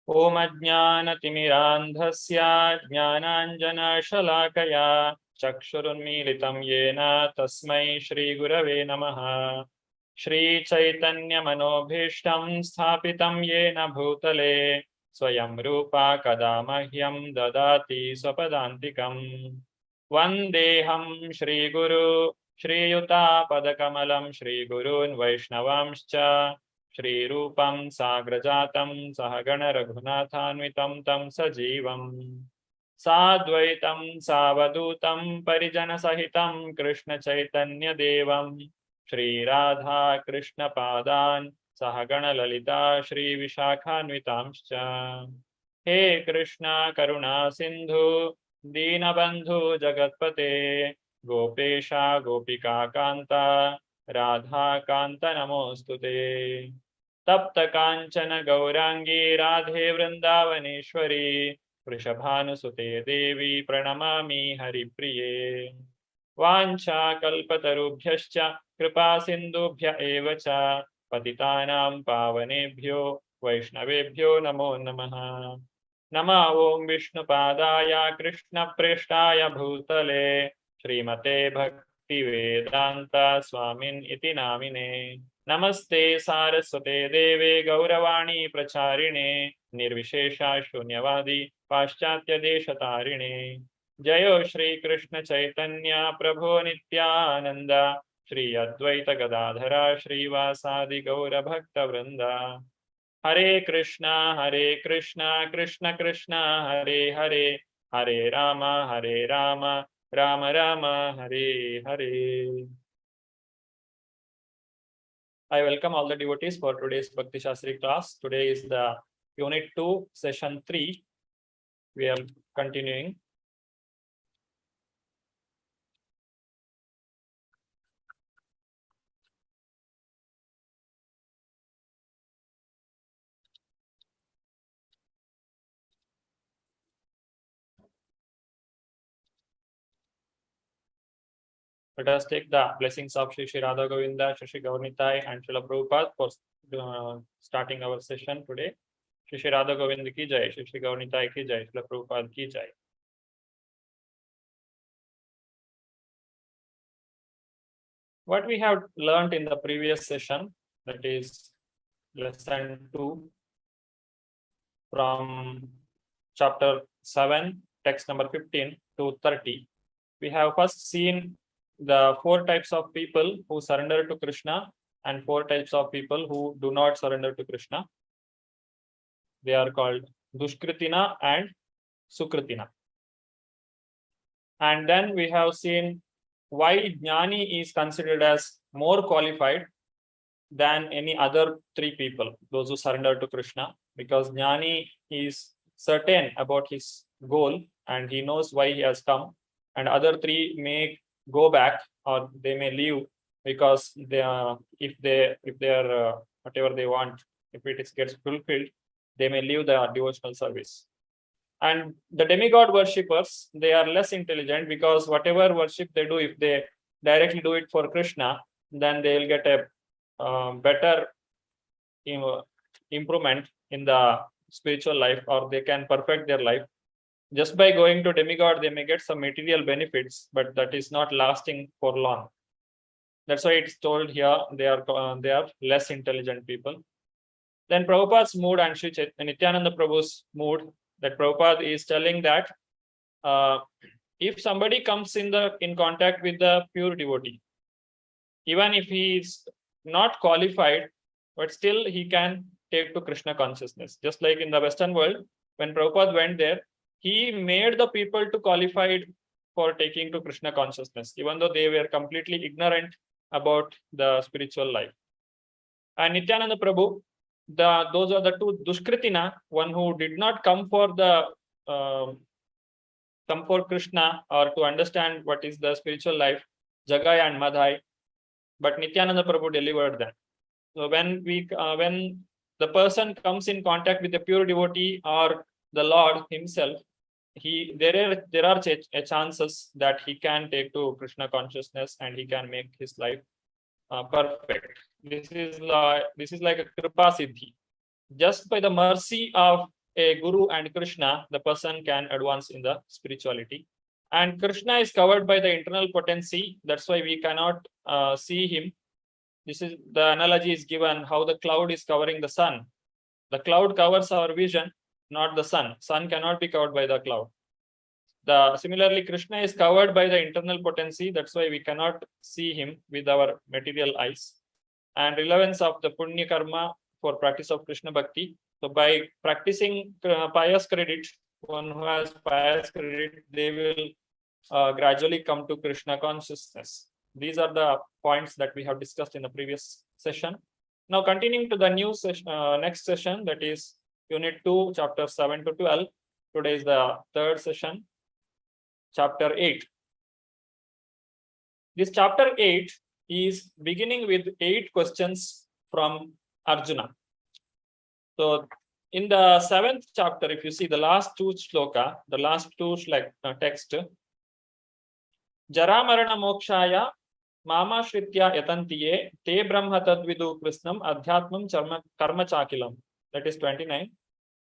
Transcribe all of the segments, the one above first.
ॐ अज्ञानतिमिरान्धस्य ज्ञानाञ्जनशलाकया चक्षुरुन्मीलितं येन तस्मै श्रीगुरवे नमः। श्रीचैतन्यमनोभीष्टं स्थापितं येन भूतले स्वयं रूपा कदा मह्यं ददाति स्वपदान्तिकम्। वन्देऽहं श्रीगुरु श्रीयुतापदकमलं श्रीगुरून् वैष्णवांश्च श्रीरूपं साग्रजातं सहगण रघुनाथान्वितं तं सजीवम् साद्वैतं सावधूतं परिजनसहितं कृष्णचैतन्यदेवं श्रीराधा कृष्णपादान् सहगण ललिता श्रीविशाखान्वितांश्च। हे कृष्णा करुणा सिन्धु दीनबन्धु जगत्पते गोपेशा गोपिका कान्ता राधा कान्त नमोऽस्तुते। तप्त कांचन गौरांगी राधे वृंदावनेश्वरी वृषभानुसुते देवी प्रणमामि हरिप्रिये। वाञ्छाकल्पतरुभ्यश्च कृपा सिन्धुभ्य एव च पतितानां पावनेभ्यो वैष्णवेभ्यो नमो नमः। नमः ॐ विष्णुपादाय कृष्णप्रेष्ठाय भूतले श्रीमते भक्तिवेदान्त स्वामिन् इति नामिने। नमस्ते सारस्वते देवे गौरवाणी प्रचारिणे निर्विशेषा शून्यवादी पाश्चात्य देशतारिणे। जयो श्री कृष्ण चैतन्य प्रभो नित्यानंद श्री अद्वैत गदाधरा श्रीवासादि गौर भक्त वृंदा। हरे Krishna Krishna Krishna Hare Hare Hare Ram Ram Ram Hare Hare. I welcome all the devotees for today's Bhakti Shastri class. Today is the Unit 2, Session 3. We are continuing. Let us take the blessings of Shri Radha Govinda, Shri Gaurnitai, and Srila Prabhupada for starting our session today. Shri Radha Govinda ki jai, Shri Gaurnitai ki jai, Srila Prabhupada ki jai. What we have learned in the previous session, that is lesson 2 from chapter 7, text number 15 to 30. We have first seen the 4 types of people who surrender to Krishna and 4 types of people who do not surrender to Krishna. They are called Dushkritina and Sukritina. And then we have seen why Jnani is considered as more qualified than any other 3 people, those who surrender to Krishna, because Jnani is certain about his goal and he knows why he has come, and other 3 may go back or they may leave because they if they are whatever they want, if it gets fulfilled, they may leave the devotional service. And the demigod worshippers, they are less intelligent because whatever worship they do, if they directly do it for Krishna, then they will get a better improvement in the spiritual life, or they can perfect their life. Just by going to demigod, they may get some material benefits, but that is not lasting for long. That's why it's told here they are less intelligent people. Then Prabhupada's mood and Sri Nityananda Prabhu's mood, that Prabhupada is telling that if somebody comes in contact with the pure devotee, even if he is not qualified, but still he can take to Krishna consciousness. Just like in the Western world, when Prabhupada went there, he made the people to qualified for taking to Krishna consciousness, even though they were completely ignorant about the spiritual life. And Nityananda Prabhu, those are the 2 Dushkritina, one who did not come for Krishna or to understand what is the spiritual life, Jagai and Madhai, but Nityananda Prabhu delivered them. So when the person comes in contact with the pure devotee or the Lord himself, there are chances that he can take to Krishna consciousness and he can make his life perfect. This is like a kripa siddhi. Just by the mercy of a guru and Krishna, the person can advance in the spirituality. And Krishna is covered by the internal potency. That's why we cannot see him. This is the analogy is given how the cloud is covering the sun. The cloud covers our vision, not the sun. Sun cannot be covered by the cloud. Similarly, Krishna is covered by the internal potency. That's why we cannot see him with our material eyes. And relevance of the punya karma for practice of Krishna Bhakti. So by practicing pious credit, one who has pious credit, they will gradually come to Krishna consciousness. These are the points that we have discussed in the previous session. Now continuing to the new session, next session, that is Unit 2, Chapter 7 to 12. Today is the third session, Chapter 8. This Chapter 8 is beginning with 8 questions from Arjuna. So in the 7th chapter, if you see the last 2 shloka, the last 2 text, Jaramarana mokshaya mama shritya yatantiye te brahma tadvidu krishnam adhyatmam karma chakilam. That is 29.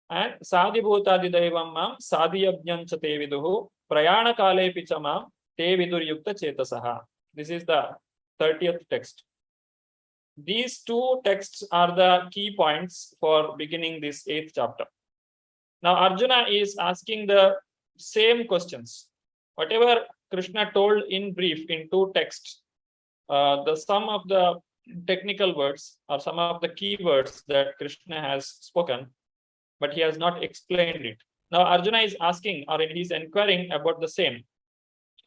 And sadhibhutadi daivam mam sadhiyabhyam cha te viduhu prayana kale pichama te vidur yukta chetasaha. This is the 30th text. These 2 texts are the key points for beginning this 8th chapter. Now Arjuna is asking the same questions. Whatever Krishna told in brief in 2 texts, the sum of the technical words or some of the key words that Krishna has spoken, but he has not explained it. Now Arjuna is asking, or he is inquiring about the same.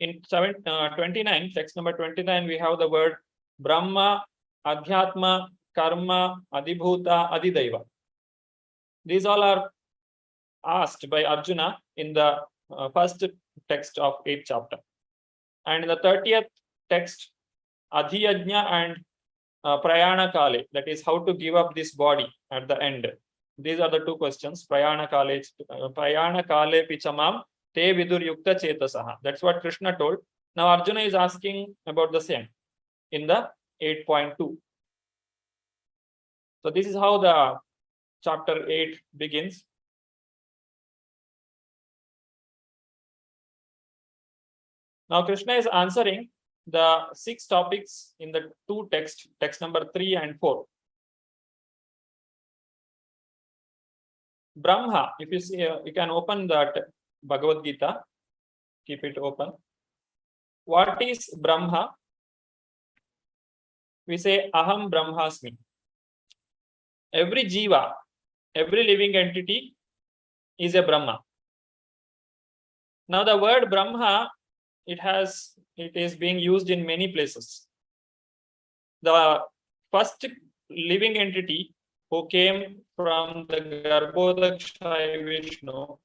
In 29, text number 29, we have the word Brahma, Adhyatma, Karma, Adibhuta, Adidaiva. These all are asked by Arjuna in the first text of 8th chapter. And in the 30th text, Adhiyajna and Prayana Kale, that is how to give up this body at the end. These are the 2 questions. Prayana Kale Pichamam Te Vidur Yukta Chetasaha. That's what Krishna told. Now Arjuna is asking about the same in the 8.2. So this is how the chapter 8 begins. Now Krishna is answering the 6 topics in the 2 texts, text number 3 and 4. Brahma, if you see, you can open that Bhagavad Gita, keep it open. What is Brahma? We say Aham Brahmasmi. Every jiva, every living entity is a Brahma. Now the word Brahma, it is being used in many places. The first living entity who came from the Garbhodakshaya Vishnu,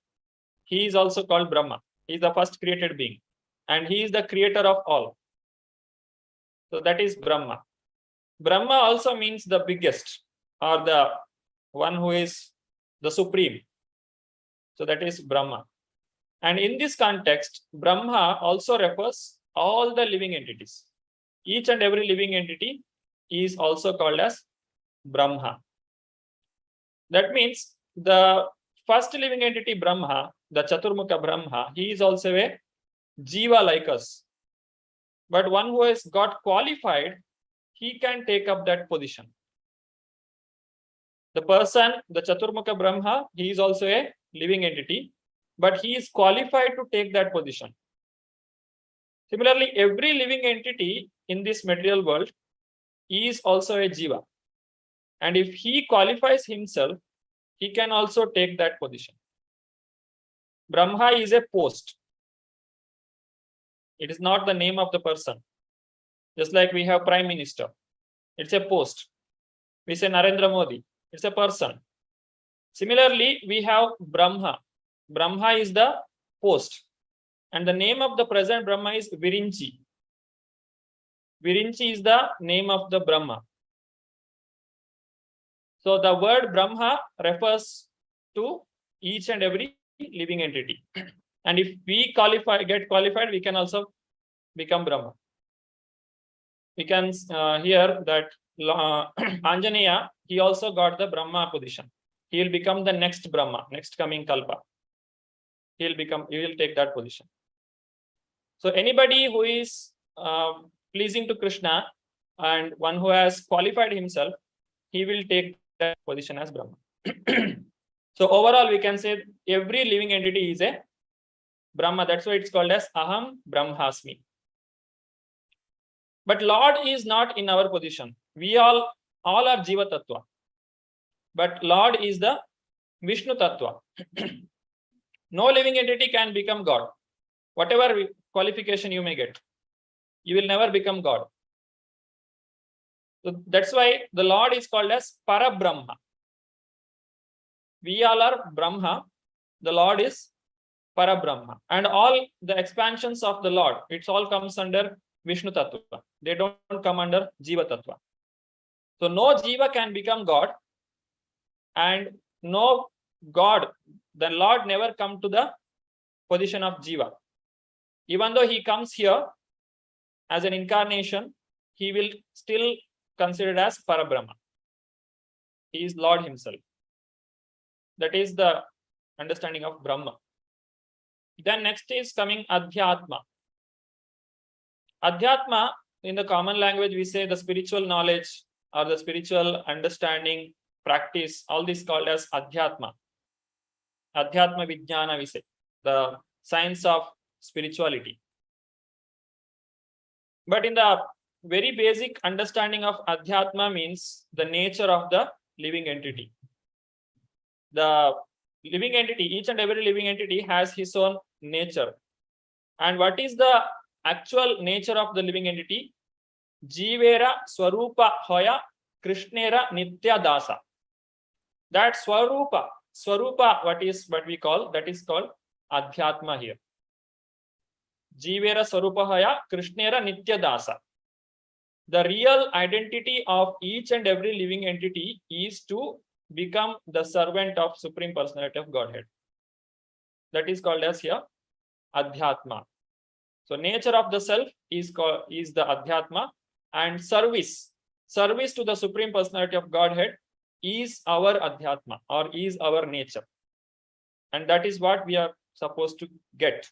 he is also called Brahma. He is the first created being, and he is the creator of all. So that is Brahma. Brahma also means the biggest, or the one who is the supreme. So that is Brahma. And in this context, Brahma also refers all the living entities. Each and every living entity is also called as Brahma. That means the first living entity Brahma, the Chaturmukha Brahma, he is also a jiva like us. But one who has got qualified, he can take up that position. The person, the Chaturmukha Brahma, he is also a living entity, but he is qualified to take that position. Similarly, every living entity in this material world is also a jiva. And if he qualifies himself, he can also take that position. Brahma is a post. It is not the name of the person. Just like we have Prime Minister. It's a post. We say Narendra Modi. It's a person. Similarly, we have Brahma. Brahma is the post. And the name of the present Brahma is Virinchi. Virinchi is the name of the Brahma. So the word Brahma refers to each and every living entity. And if we get qualified, we can also become Brahma. We can hear that Anjaneya, he also got the Brahma position. he will become the next Brahma, next coming Kalpa. He will take that position. So anybody who is pleasing to Krishna and one who has qualified himself, he will take that position as Brahma. So overall, we can say every living entity is a Brahma. That's why it's called as Aham Brahmasmi. But Lord is not in our position. We all are Jiva Tattva. But Lord is the Vishnu Tattva. No living entity can become God. Whatever qualification you may get, you will never become God. So that's why the Lord is called as Parabrahma. We all are Brahma. The Lord is Parabrahma. And all the expansions of the Lord, it all comes under Vishnu Tattva. They don't come under Jiva Tattva. So no Jiva can become God, and no God, the Lord never come to the position of Jiva. Even though he comes here as an incarnation, he will still considered as Parabrahma. He is Lord himself. That is the understanding of Brahma. Then next is coming Adhyatma. Adhyatma, in the common language, we say the spiritual knowledge or the spiritual understanding, practice, all this called as Adhyatma. Adhyatma Vijnana, we say, the science of spirituality. But in the very basic understanding of Adhyatma means the nature of the living entity. The living entity, each and every living entity has his own nature. And what is the actual nature of the living entity? Jivera Swarupa Hoya Krishnera Nitya Dasa. That Swarupa, what we call, that is called Adhyatma here. Jivera Swarupa Hoya Krishnera Nitya Dasa. The real identity of each and every living entity is to become the servant of Supreme Personality of Godhead. That is called as here Adhyatma. So nature of the self is the Adhyatma, and service to the Supreme Personality of Godhead is our Adhyatma, or is our nature. And that is what we are supposed to get.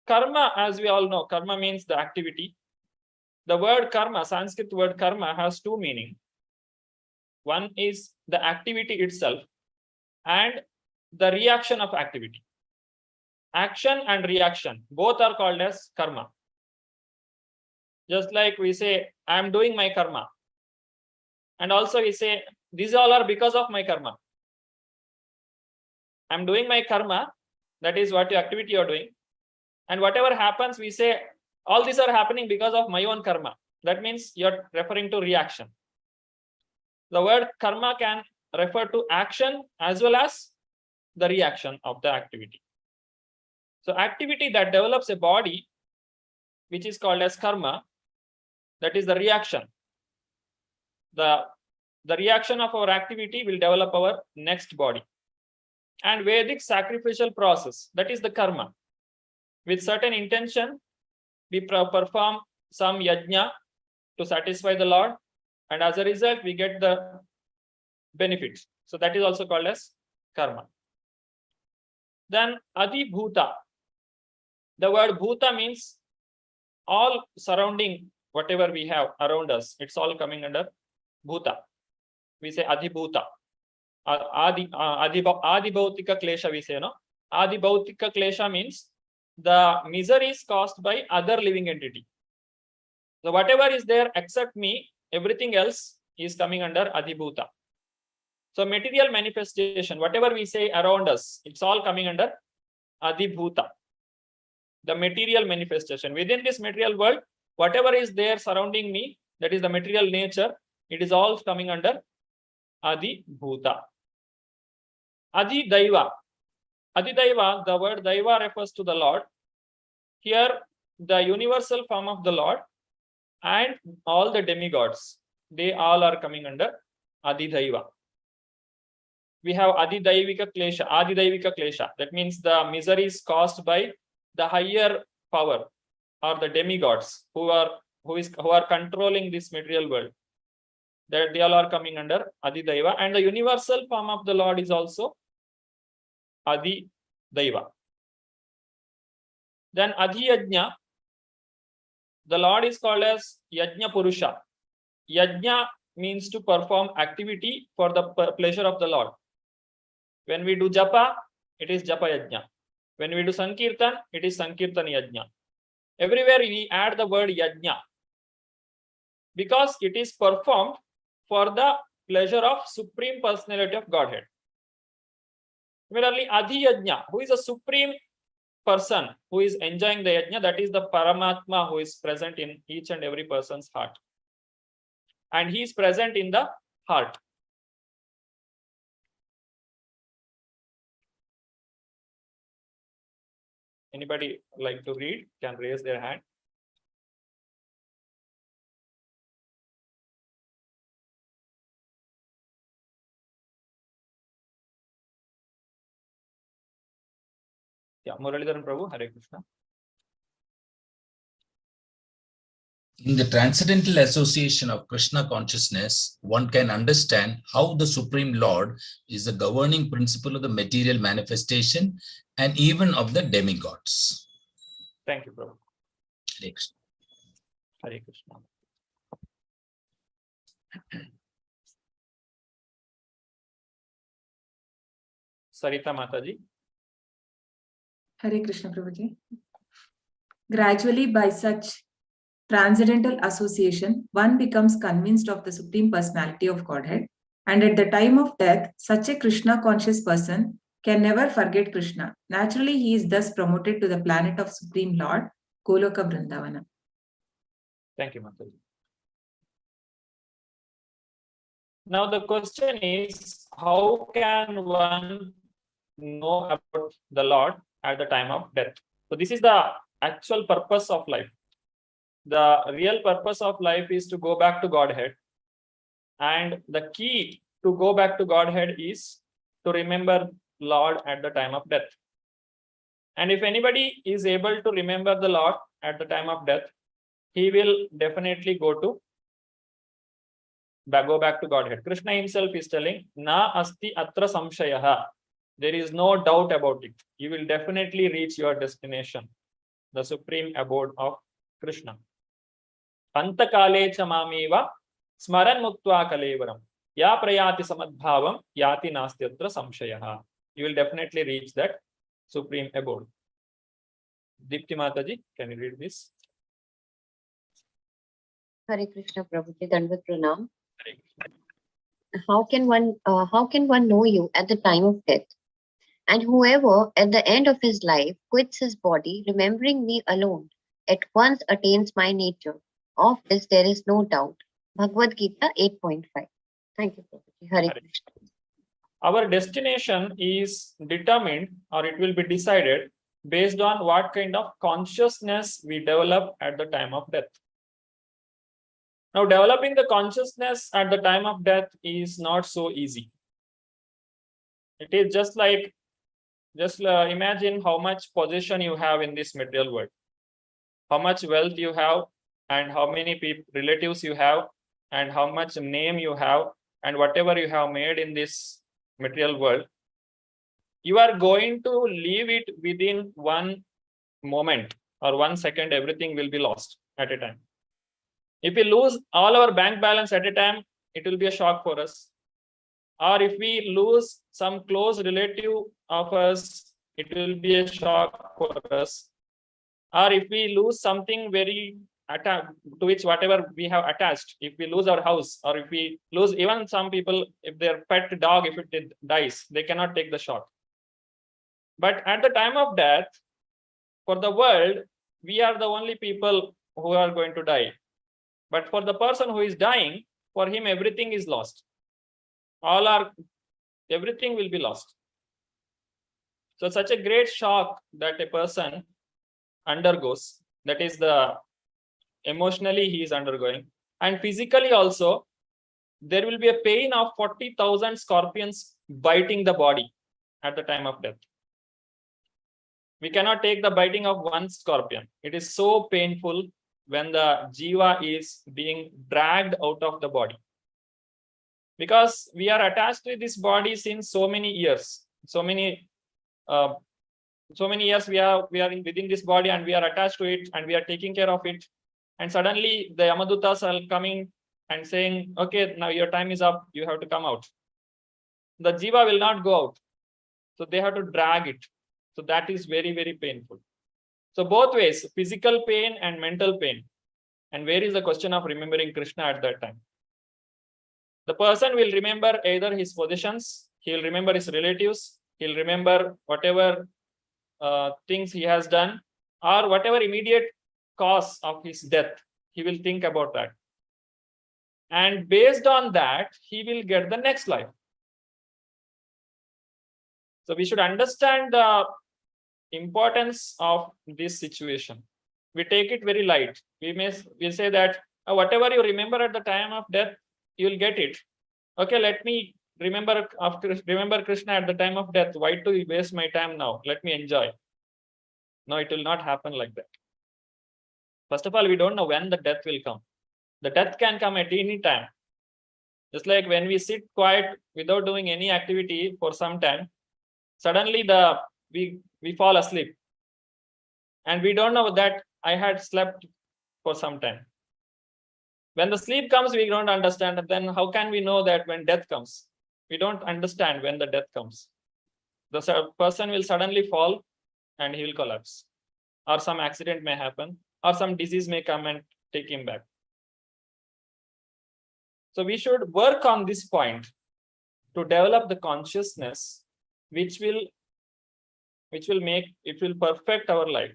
Karma, as we all know, karma means the activity. The word karma, Sanskrit word karma, has two meanings. One is the activity itself and the reaction of activity. Action and reaction, both are called as karma. Just like we say, I am doing my karma. And also we say, these all are because of my karma. I am doing my karma, that is what activity you are doing. And whatever happens, we say, all these are happening because of my own karma. That means you're referring to reaction. The word karma can refer to action as well as the reaction of the activity. So activity that develops a body, which is called as karma, that is the reaction. The reaction of our activity will develop our next body. And Vedic sacrificial process, that is the karma. With certain intention, we perform some yajna to satisfy the Lord, and as a result, we get the benefits. So that is also called as karma. Then Adhibhuta. The word bhuta means all surrounding whatever we have around us. It's all coming under bhuta. We say Adhibhuta. Adhibhautika klesha, we say, no? Adhibhautika klesha means the misery is caused by other living entity. So whatever is there except me, everything else is coming under Adhibhuta. So material manifestation, whatever we say around us, it's all coming under Adhibhuta. The material manifestation. Within this material world, whatever is there surrounding me, that is the material nature, it is all coming under Adhibhuta. Adhidaiva. Adhidaiva, the word Daiva refers to the Lord. Here, the universal form of the Lord and all the demigods, they all are coming under Adhidaiva. We have Adhidaivika klesha. That means the misery is caused by the higher power or the demigods who are controlling this material world. That they all are coming under Adidaiva, and the universal form of the Lord is also Adidaiva. Then Adhiyajna, the Lord is called as Yajna Purusha. Yajna means to perform activity for the pleasure of the Lord. When we do japa, it is japa yajna. When we do sankirtan, it is sankirtan yajna. Everywhere we add the word yajna because it is performed for the pleasure of Supreme Personality of Godhead. Similarly, Adhi Yajna, who is a supreme person who is enjoying the yajna, that is the Paramatma who is present in each and every person's heart. And he is present in the heart. Anybody like to read can raise their hand. Yeah, Muralidharan Prabhu, Hare Krishna. In the transcendental association of Krishna consciousness, one can understand how the Supreme Lord is the governing principle of the material manifestation and even of the demigods. Thank you, Prabhu. Hare Krishna. Hare Krishna. Sarita Mataji. Hare Krishna, Prabhuji. Gradually, by such transcendental association, one becomes convinced of the Supreme Personality of Godhead, and at the time of death, such a Krishna conscious person can never forget Krishna. Naturally, he is thus promoted to the planet of Supreme Lord, Goloka Vrindavana. Thank you, Mataji. Now the question is, how can one know about the Lord at the time of death? So this is the actual purpose of life. The real purpose of life is to go back to Godhead. And the key to go back to Godhead is to remember Lord at the time of death. And if anybody is able to remember the Lord at the time of death, he will definitely go back to Godhead. Krishna himself is telling, Na asti atra samshayaha. There is no doubt about it. You will definitely reach your destination, the supreme abode of Krishna. Antakale chamamiva smaran muktva kalevaram. Ya prayati samadbhavam yati nastyatra samshayaha. You will definitely reach that supreme abode. Dipti Mataji, can you read this? Hare Krishna, Prabhuji, Dandavat Pranam. How can one know you at the time of death? And whoever at the end of his life quits his body, remembering me alone, at once attains my nature. Of this there is no doubt. Bhagavad Gita 8.5. Thank you, Prabhuji. Hare Krishna. Our destination is determined, or it will be decided based on what kind of consciousness we develop at the time of death. Now, developing the consciousness at the time of death is not so easy. It is just like, imagine how much possession you have in this material world, how much wealth you have, and how many relatives you have, and how much name you have, and whatever you have made in this material world. You are going to leave it within one moment or 1 second. Everything will be lost at a time. If we lose all our bank balance at a time, it will be a shock for us. Or if we lose some close relative of us, it will be a shock for us. Or if we lose something very to which whatever we have attached, if we lose our house, or if we lose, even some people, if their pet dog, if it dies, they cannot take the shock. But at the time of death, for the world, we are the only people who are going to die. But for the person who is dying, for him everything is lost. Everything will be lost. So such a great shock that a person undergoes, that is the emotionally he is undergoing, and physically also, there will be a pain of 40,000 scorpions biting the body at the time of death. We cannot take the biting of one scorpion. It is so painful when the jiva is being dragged out of the body. because we are attached to this body since so many years, so many years we are within this body, and we are attached to it, and we are taking care of it. And suddenly the Yamadutas are coming and saying, okay, now your time is up, you have to come out. The jiva will not go out, so they have to drag it. So that is very, very painful. So both ways, physical pain and mental pain. And where is the question of remembering Krishna at that time? The person will remember either his possessions, he will remember his relatives, he'll remember whatever things he has done, or whatever immediate cause of his death, he will think about that. And based on that, he will get the next life. So we should understand the importance of this situation. We take it very light. We say that whatever you remember at the time of death, you will get it. Okay, let me remember Krishna at the time of death. Why do you waste my time now? Let me enjoy. No, it will not happen like that. First of all, we don't know when the death will come. The death can come at any time. Just like when we sit quiet without doing any activity for some time, suddenly we fall asleep. And we don't know that I had slept for some time. When the sleep comes, we don't understand. And then how can we know that when death comes? We don't understand when the death comes. The person will suddenly fall and he will collapse. Or some accident may happen, or some disease may come and take him back. So we should work on this point to develop the consciousness which will perfect our life.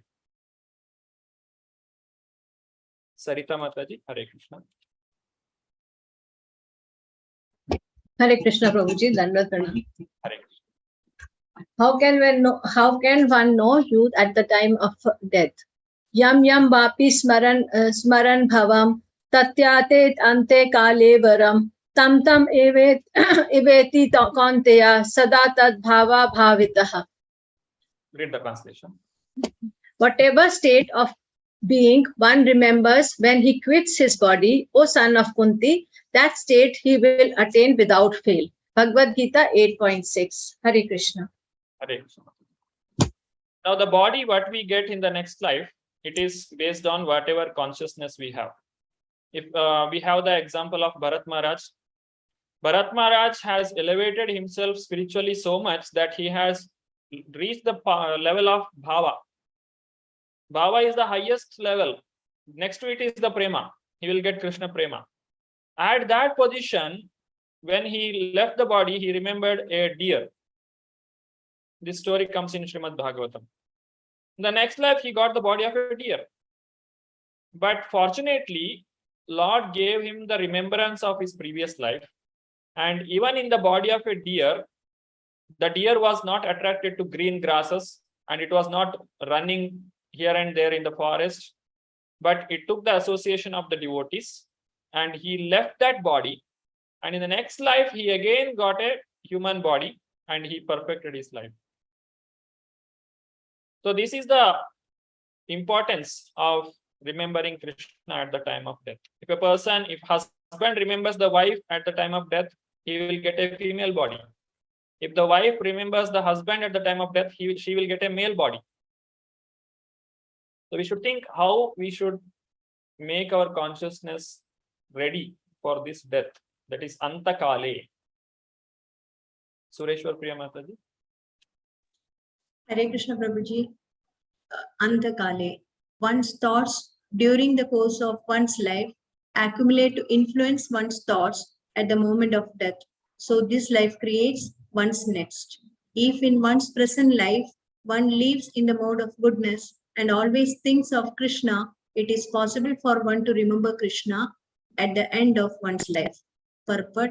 Sarita Mataji, Hare Krishna. Hare Krishna, Prabhuji, Dandavat Pranam. Hare Krishna. How can one know youth at the time of death? Yam yam vapi smaran bhavam tatyate ante kale varam tam tam eveti kaunteya sada tad bhava bhavitaha. Read the translation. Whatever state of being one remembers when he quits his body, O son of Kunti, that state he will attain without fail. Bhagavad Gita 8.6. Hare Krishna. Hare Krishna. Now the body, what we get in the next life, it is based on whatever consciousness we have. If we have the example of Bharat Maharaj has elevated himself spiritually so much that he has reached the level of bhava. Bhava is the highest level. Next to it is the prema. He will get Krishna prema. At that position, when he left the body, he remembered a deer. This story comes in Srimad Bhagavatam. In the next life, he got the body of a deer. But fortunately, Lord gave him the remembrance of his previous life. And even in the body of a deer, the deer was not attracted to green grasses, and it was not running here and there in the forest, but it took the association of the devotees, and he left that body. And in the next life, he again got a human body, and he perfected his life. So this is the importance of remembering Krishna at the time of death. If husband remembers the wife at the time of death, he will get a female body. If the wife remembers the husband at the time of death, she will get a male body. So we should think how we should make our consciousness ready for this death. That is Antakale. Sureshwar Priya Mataji. Hare Krishna Prabhuji. Antakale. One's thoughts during the course of one's life accumulate to influence one's thoughts at the moment of death. So this life creates one's next. If in one's present life, one lives in the mode of goodness and always thinks of Krishna, it is possible for one to remember Krishna at the end of one's life. Purport.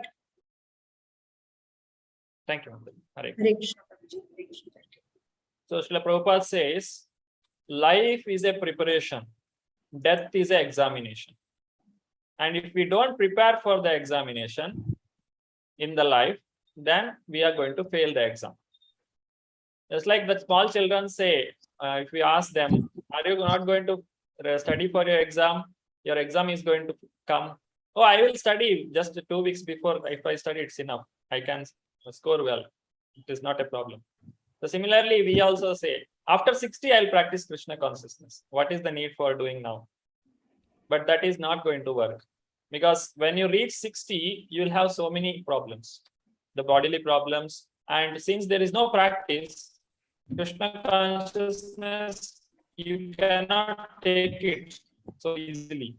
Thank you, Mataji. Hare Hare Krishna Prabhuji. Hare Krishna. So Srila Prabhupada says, life is a preparation, death is an examination. And if we don't prepare for the examination in the life, then we are going to fail the exam. Just like the small children say, if we ask them, are you not going to study for your exam? Your exam is going to come. Oh, I will study just 2 weeks before. If I study, it's enough. I can score well. It is not a problem. So similarly, we also say, after 60, I'll practice Krishna consciousness. What is the need for doing now? But that is not going to work. Because when you reach 60, you'll have so many problems, the bodily problems. And since there is no practice, Krishna consciousness, you cannot take it so easily.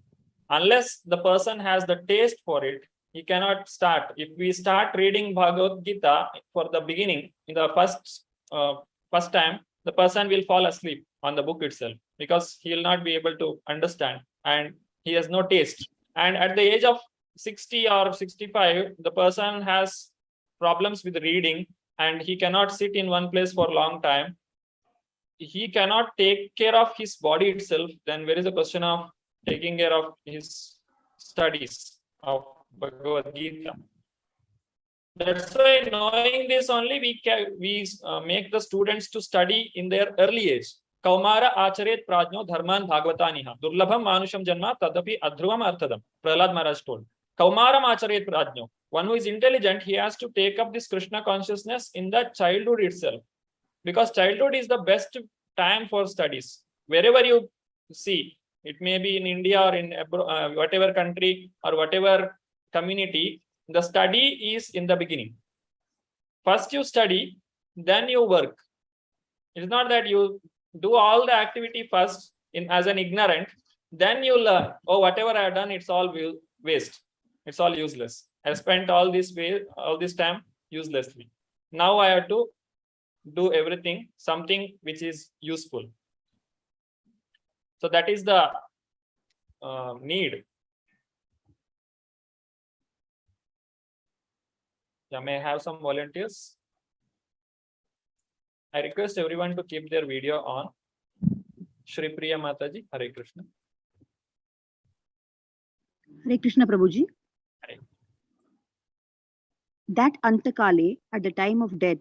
Unless the person has the taste for it, he cannot start. If we start reading Bhagavad Gita for the beginning, in the first time, the person will fall asleep on the book itself because he will not be able to understand and he has no taste. And at the age of 60 or 65, the person has problems with reading and he cannot sit in one place for a long time. He cannot take care of his body itself. Then where is the question of taking care of his studies of Bhagavad Gita? That's why knowing this only we make the students to study in their early age. Kaumara acharet prajno dharman bhagavataniha durlabham manusham janma tadapi adhruvam arthadam. Prahlad Maharaj told. Kaumaram acharet prajno. One who is intelligent, he has to take up this Krishna consciousness in the childhood itself. Because childhood is the best time for studies. Wherever you see, it may be in India or in whatever country or whatever community, the study is in the beginning. First you study, then you work. It's not that you do all the activity first as an ignorant, then you learn, oh, whatever I have done, it's all waste. It's all useless. I spent all this time uselessly. Now I have to do everything, something which is useful. So that is the need. Yeah, may I have some volunteers? I request everyone to keep their video on. Shri Priya Mataji, Hare Krishna. Hare Krishna Prabhuji. Hare. That Antakale, at the time of death,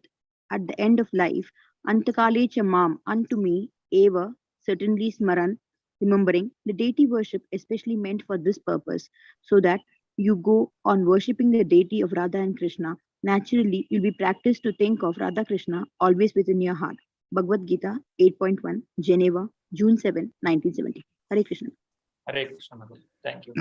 at the end of life, Antakale cha mam, unto me, eva, certainly smaran, remembering the deity worship especially meant for this purpose, so that you go on worshipping the deity of Radha and Krishna. Naturally, you'll be practiced to think of Radha Krishna always within your heart. Bhagavad Gita 8.1, Geneva, June 7, 1970. Hare Krishna. Hare Krishna. Thank you.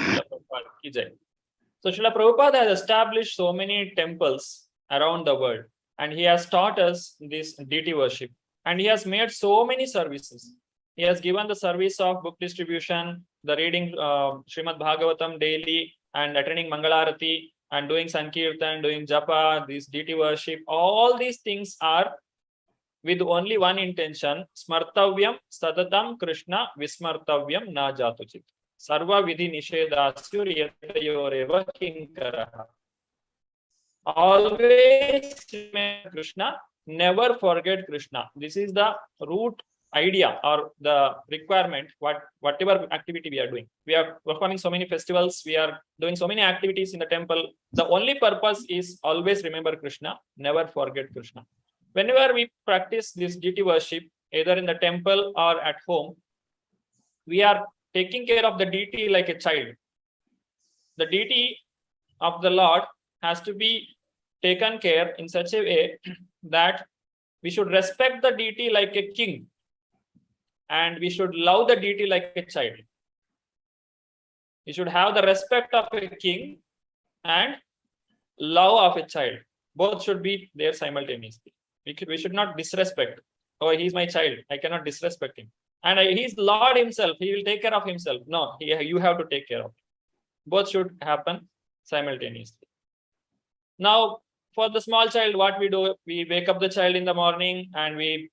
So Srila Prabhupada has established so many temples around the world and he has taught us this deity worship and he has made so many services. He has given the service of book distribution, the reading Srimad Bhagavatam daily and attending Mangalarati and doing Sankirtan, doing Japa, this deity worship. All these things are with only one intention, Smartavyam Sadatam Krishna Vismartavyam Na Jatuchit. Sarva Vidhi Nishedasur Yetayoreva Kinkaraha. Always remember Krishna, never forget Krishna. This is the root idea or the requirement, whatever activity we are doing. We are performing so many festivals, we are doing so many activities in the temple. The only purpose is always remember Krishna, never forget Krishna. Whenever we practice this deity worship, either in the temple or at home, we are taking care of the deity like a child. The deity of the Lord has to be taken care in such a way that we should respect the deity like a king and we should love the deity like a child. We should have the respect of a king and love of a child. Both should be there simultaneously. We should not disrespect. Oh, he's my child. I cannot disrespect him. And he's Lord himself. He will take care of himself. No, you have to take care of it. Both should happen simultaneously. Now, for the small child, what we do, we wake up the child in the morning and we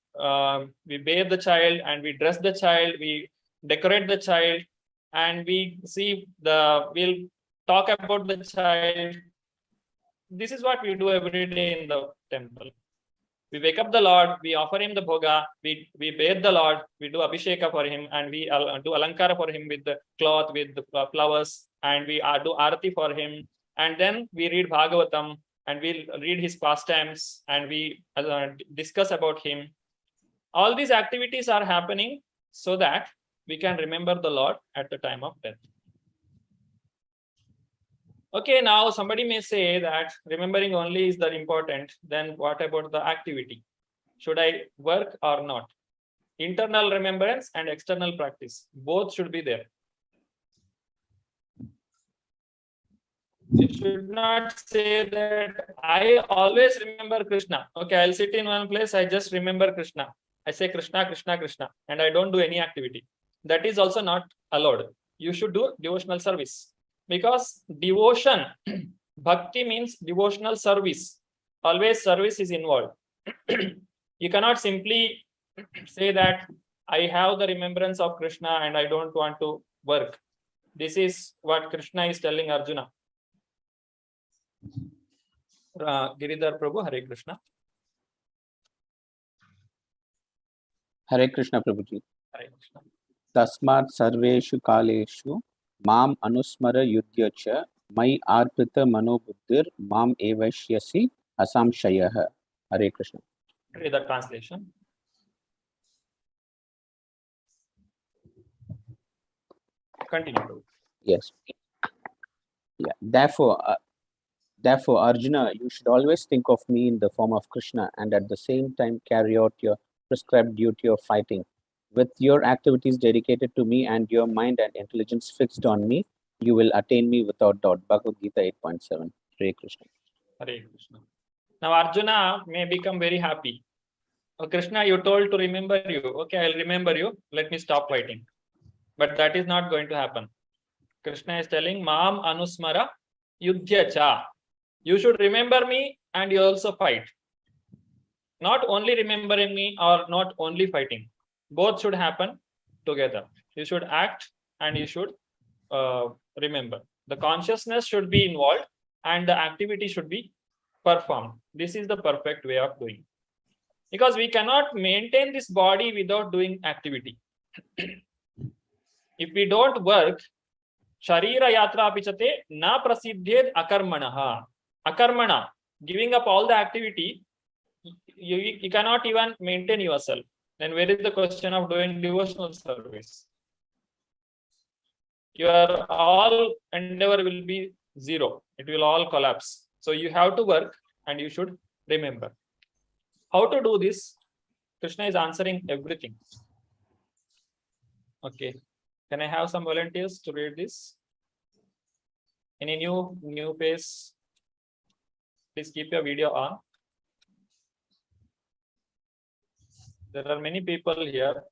bathe the child and we dress the child, we decorate the child and we'll talk about the child. This is what we do every day in the temple. We wake up the Lord, we offer him the bhoga, we bathe the Lord, we do abhisheka for him and we do alankara for him with the cloth, with the flowers and we do arati for him. And then we read Bhagavatam and we'll read his pastimes and we discuss about him. All these activities are happening so that we can remember the Lord at the time of death. Okay, now somebody may say that remembering only is the important. Then what about the activity? Should I work or not? Internal remembrance and external practice, both should be there. You should not say that I always remember Krishna. Okay, I'll sit in one place, I just remember Krishna. I say Krishna, Krishna, Krishna, and I don't do any activity. That is also not allowed. You should do devotional service, because devotion, bhakti means devotional service. Always service is involved. You cannot simply say that I have the remembrance of Krishna and I don't want to work. This is what Krishna is telling Arjuna. Giridhar Prabhu, Hare Krishna. Hare Krishna Prabhuji. Hare Krishna. Tasmat sarveshu kaleshu mam anusmara yudhyacha mai arpita manobuddhir mam evashyasi asamshayah. Hare Krishna. Read the translation. Continue. Yes. Yeah. Therefore, Arjuna, you should always think of me in the form of Krishna and at the same time carry out your prescribed duty of fighting. With your activities dedicated to me and your mind and intelligence fixed on me, you will attain me without doubt. Bhagavad Gita 8.7. Hare Krishna. Hare Krishna. Now Arjuna may become very happy. Oh, Krishna, you told to remember you. Okay, I'll remember you. Let me stop fighting. But that is not going to happen. Krishna is telling, Mam Anusmara Yudhyacha. You should remember me and you also fight. Not only remembering me or not only fighting. Both should happen together. You should act and you should remember. The consciousness should be involved and the activity should be performed. This is the perfect way of doing. Because we cannot maintain this body without doing activity. If we don't work, Sharira yatra apichate na prasiddhed akarmanaha. Akarmana, giving up all the activity, you cannot even maintain yourself. Then where is the question of doing devotional service? Your all endeavor will be zero. It will all collapse. So you have to work and you should remember. How to do this? Krishna is answering everything. Okay. Can I have some volunteers to read this? Any new face? Please keep your video on. There are many people here.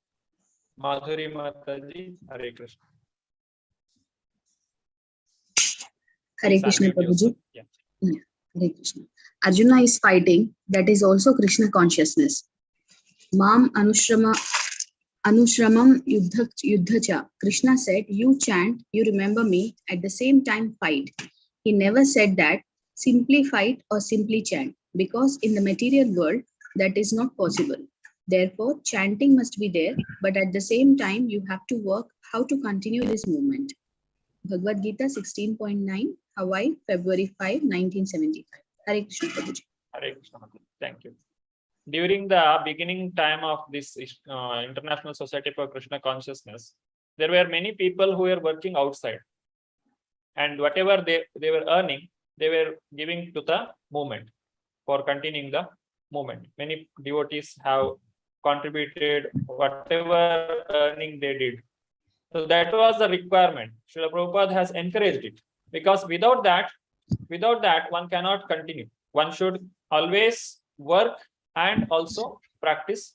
Madhuri Mataji, Hare Krishna. Hare Krishna Prabhuji. Yeah. Hare Krishna. Arjuna is fighting. That is also Krishna consciousness. Mam Anushramam Yuddhacha. Krishna said, you chant, you remember me, at the same time fight. He never said that simply fight or simply chant, because in the material world, that is not possible. Therefore, chanting must be there, but at the same time, you have to work how to continue this movement. Bhagavad Gita 16.9, Hawaii, February 5, 1975. Hare Krishna Prabhuji. Hare Krishna. Thank you. During the beginning time of this International Society for Krishna Consciousness, there were many people who were working outside. And whatever they were earning, they were giving to the movement for continuing the movement. Many devotees have contributed whatever earning they did. So that was the requirement. Srila Prabhupada has encouraged it, because without that one cannot continue. One should always work and also practice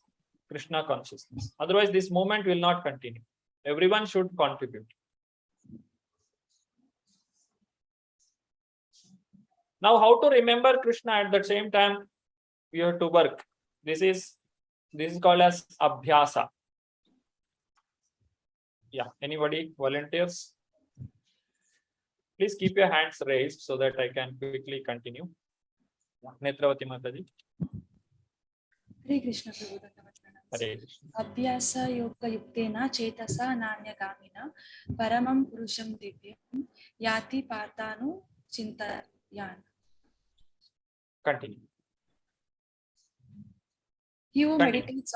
Krishna consciousness. Otherwise, this movement will not continue. Everyone should contribute. Now, how to remember Krishna at the same time? You have to work. This is called as abhyasa. Yeah, anybody volunteers? Please keep your hands raised so that I can quickly continue. Netravati Mataji. Hare Krishna Prabhu. Hare Krishna. Abhyasa yoga yuktena chetasa nanyagamina paramam purusham divyam yati partanu chintayan. Continue. He who meditates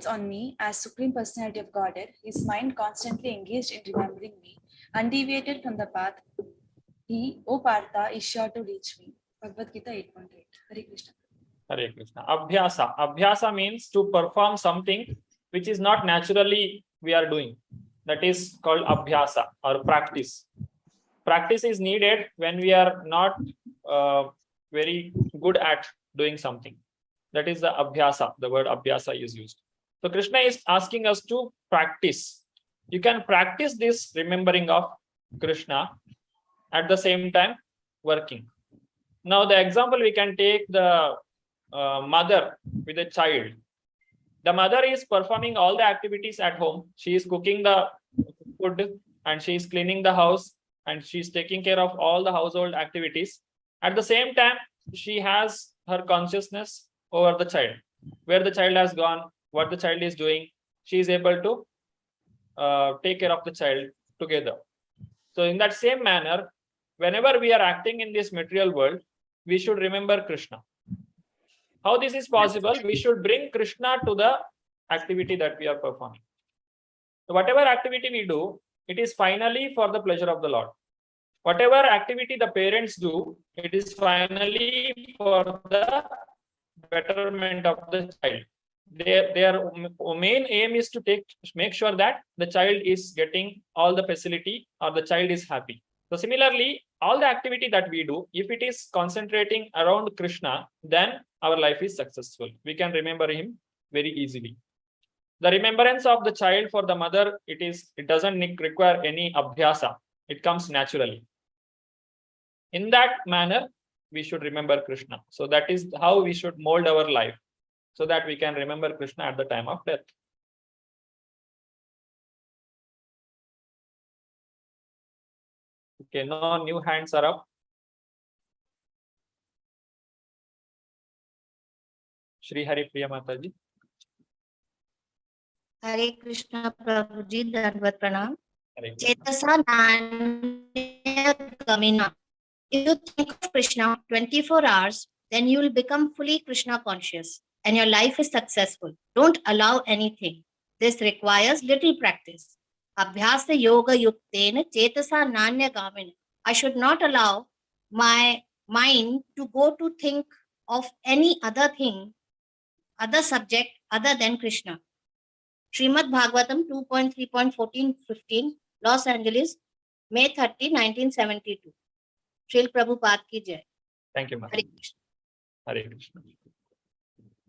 on me as Supreme Personality of Godhead, his mind constantly engaged in remembering me, undeviated from the path, he, O Partha, is sure to reach me. Bhagavad Gita 8.8. Hare Krishna. Hare Krishna. Abhyasa. Abhyasa means to perform something which is not naturally we are doing. That is called abhyasa or practice. Practice is needed when we are not very good at doing something. That is the abhyasa. The word abhyasa is used. So Krishna is asking us to practice. You can practice this remembering of Krishna at the same time working. Now the example we can take the mother with a child. The mother is performing all the activities at home. She is cooking the food and she is cleaning the house and she is taking care of all the household activities. At the same time, she has her consciousness over the child. Where the child has gone, what the child is doing, she is able to take care of the child together. So in that same manner, whenever we are acting in this material world, we should remember Krishna. How this is possible? We should bring Krishna to the activity that we are performing. So whatever activity we do, it is finally for the pleasure of the Lord. Whatever activity the parents do, it is finally for the betterment of the child. Their main aim is to make sure that the child is getting all the facility or the child is happy. So similarly, all the activity that we do, if it is concentrating around Krishna, then our life is successful. We can remember him very easily. The remembrance of the child for the mother, it doesn't require any abhyasa. It comes naturally. In that manner, we should remember Krishna. So that is how we should mold our life, so that we can remember Krishna at the time of death. Okay, no new hands are up. Shri Hari Priya Mataji. Hare Krishna Prabhuji, Dandvat Pranam. Hare Krishna. Chetasa Nanya Gamina. If you think of Krishna 24 hours, then you will become fully Krishna conscious and your life is successful. Don't allow anything. This requires little practice. Abhyasa Yoga Yuktena Chetasa Nanya Gamina. I should not allow my mind to go to think of any other thing, other subject other than Krishna. Srimad Bhagavatam 2.3.14-15, Los Angeles, May 30, 1972. Srila Prabhupada ki jai. Thank you, Hare Mataji. Krishna. Hare Krishna.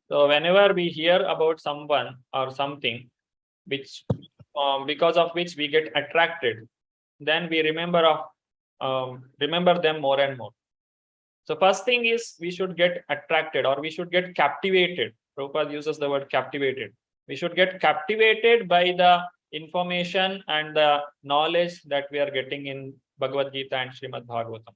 So whenever we hear about someone or something which because of which we get attracted, then we remember them more and more. So first thing is we should get attracted or we should get captivated. Prabhupada uses the word captivated. We should get captivated by the information and the knowledge that we are getting in Bhagavad Gita and Srimad Bhagavatam.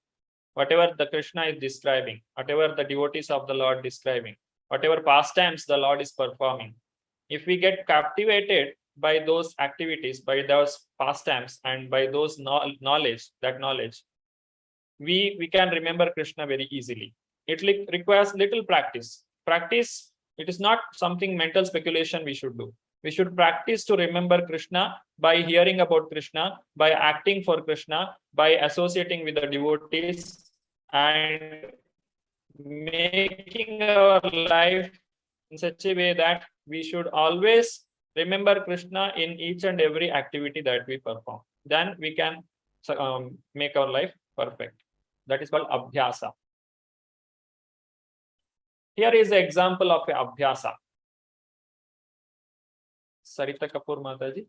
Whatever the Krishna is describing, whatever the devotees of the Lord describing, whatever pastimes the Lord is performing, if we get captivated by those activities, by those pastimes, and by those knowledge, we can remember Krishna very easily. It requires little practice. Practice, it is not something mental speculation we should do. We should practice to remember Krishna by hearing about Krishna, by acting for Krishna, by associating with the devotees, and making our life in such a way that we should always remember Krishna in each and every activity that we perform. Then we can make our life perfect. That is called abhyasa. Here is the example of a abhyasa. Sarita Kapoor Mataji.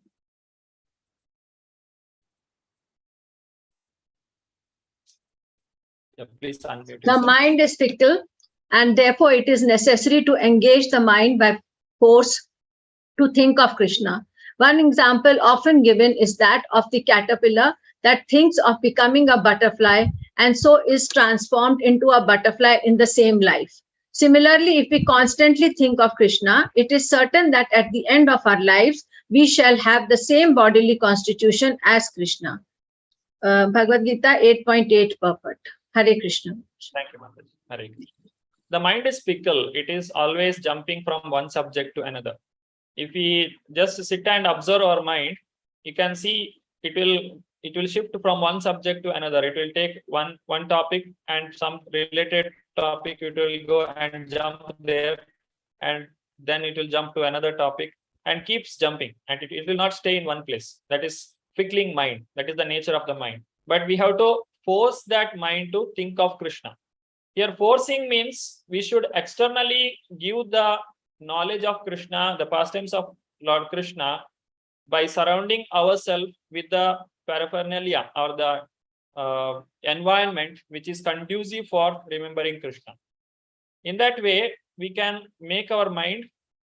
Yeah, please unmute The yourself. mind is fickle, and therefore it is necessary to engage the mind by force to think of Krishna. One example often given is that of the caterpillar that thinks of becoming a butterfly and so is transformed into a butterfly in the same life. Similarly, if we constantly think of Krishna, it is certain that at the end of our lives, we shall have the same bodily constitution as Krishna. Bhagavad Gita 8.8 purport. Hare Krishna. Thank you, Mataji. Hare Krishna. The mind is fickle. It is always jumping from one subject to another. If we just sit and observe our mind, you can see it will it will shift from one subject to another. It will take one topic and some related topic. It will go and jump there, and then it will jump to another topic and keeps jumping, and it will not stay in one place. That is fickling mind. That is the nature of the mind. But we have to force that mind to think of Krishna. Here, forcing means we should externally give the knowledge of Krishna, the pastimes of Lord Krishna, by surrounding ourselves with the paraphernalia or the environment which is conducive for remembering Krishna. In that way, we can make our mind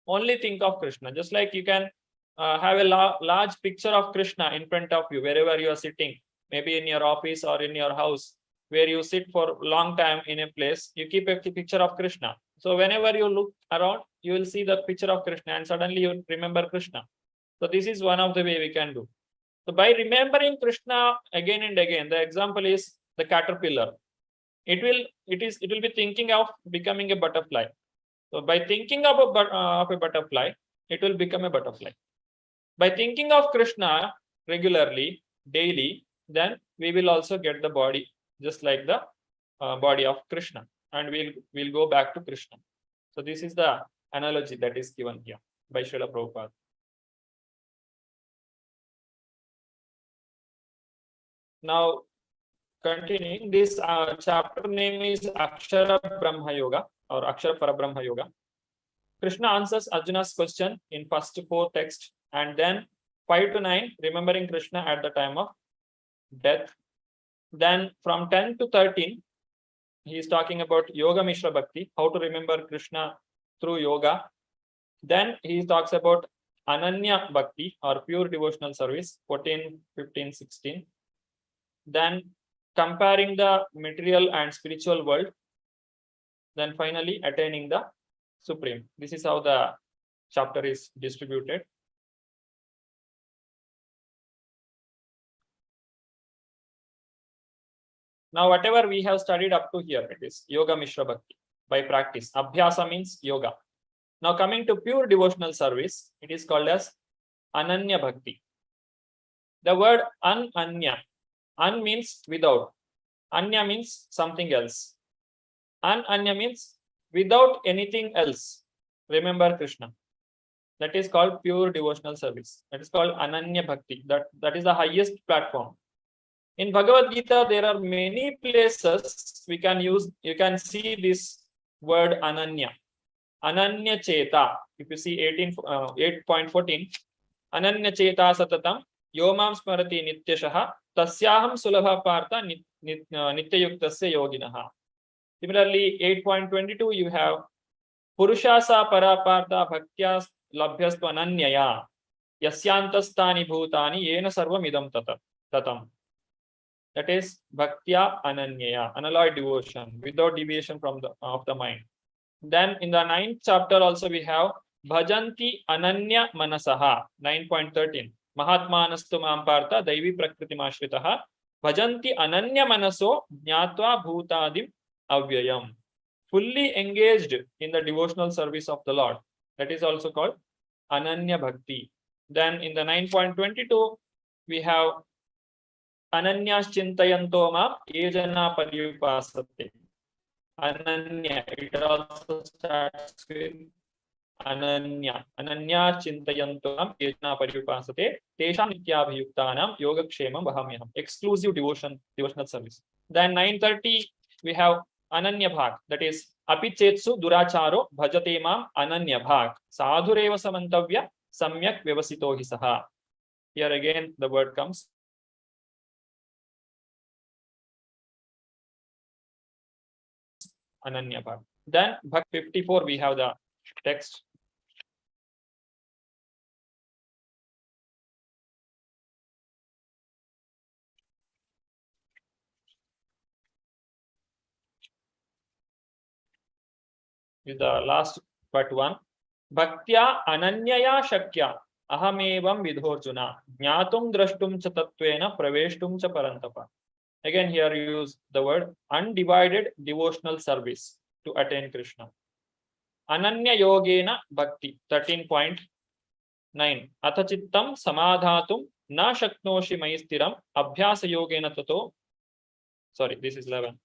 only think of Krishna. Just like you can have a large picture of Krishna in front of you wherever you are sitting, maybe in your office or in your house, where you sit for a long time in a place, you keep a picture of Krishna. So whenever you look around, you will see the picture of Krishna and suddenly you remember Krishna. So this is one of the way we can do. So by remembering Krishna again and again, the example is the caterpillar. It will be thinking of becoming a butterfly. So by thinking of a butterfly, it will become a butterfly. By thinking of Krishna regularly, daily, then we will also get the body just like the body of Krishna, and we'll go back to Krishna. So this is the analogy that is given here by Srila Prabhupada. Now, continuing, this chapter name is Akshara Brahma Yoga or Akshara Parabrahma Yoga. Krishna answers Arjuna's question in first 4 texts, and then 5 to 9, remembering Krishna at the time of death. Then from 10 to 13, he is talking about Yoga Mishra Bhakti, how to remember Krishna through yoga. Then he talks about Ananya Bhakti or pure devotional service, 14, 15, 16. Then comparing the material and spiritual world. Then finally attaining the Supreme. This is how the chapter is distributed. Now, whatever we have studied up to here, it is Yoga Mishra Bhakti by practice. Abhyasa means yoga. Now, coming to pure devotional service, it is called as Ananya Bhakti. The word Ananya, An means without, Anya means something else. Ananya means without anything else. Remember Krishna. That is called pure devotional service. That is called Ananya Bhakti. That is the highest platform. In Bhagavad Gita, there are many places we can use. You can see this word Ananya. Ananya Cheta. If you see 8.14, Ananya Cheta Satatam Yomam Smarati Nityashaha Tasyaham Sulabha Partha Nityayuktasya Yoginaha. Similarly, 8.22, you have Purushasa Parapartha Bhaktya Labhyastva Ananyaya Yasyantastani Bhutani Yena Sarvam Idam Tatam. That is Bhaktya Ananyaya, unalloyed devotion, without deviation from the mind. Then in the 9th chapter also we have Bhajanti Ananya Manasaha, 9.13. Mahatmanastu Mampartha Daivi Prakriti Mashritaha Bhajanti Ananya Manaso Jnatva Bhutadim Avyayam. Fully engaged in the devotional service of the Lord. That is also called Ananya Bhakti. Then in the 9.22 we have Ananyas Chintayanto Ma Yejana Pariyupasate. Ananya, it also starts with Ananya. Ananya Chintayanto Ma Yejana Pariyupasate. Tesham Nityabhayuktanam Yogakshemam Vahamyaham. Exclusive devotional service. Then 9:30 we have Ananya Bhag. That is Apichetsu Duracharo Bhajate Mam Ananya Bhag. Sadhureva Samantavya Samyak Vyavasito Hisaha. Here again the word comes. Ananya Bhag. Then Bhakti 54 we have the text. Is the last but one. Bhaktya Ananyaya Shakya Ahamevam Vidhorjuna Jnatum Drashtum Cha Tattvena Praveshtum Cha Parantapa. Again, here you use the word undivided devotional service to attain Krishna. Ananya Yogena Bhakti, 13.9. Athachittam Samadhatum Na shaknoshi mai stiram abhyasa yogena tato. Sorry, this is 11.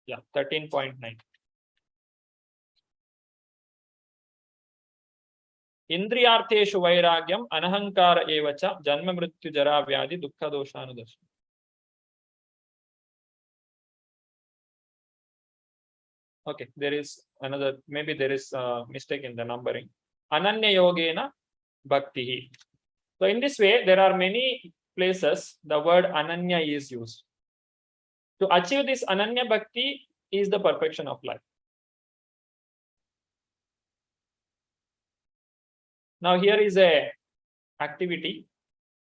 Yeah, 13.9. Indriyartheshu vairagyam anahankara evacha janma mrityu jara vyadi dukkha doshanudasha. Okay, there is another, maybe there is a mistake in the numbering. Ananya yogena bhakti. So in this way, there are many places the word ananya is used. To achieve this ananya bhakti is the perfection of life. Now here is a activity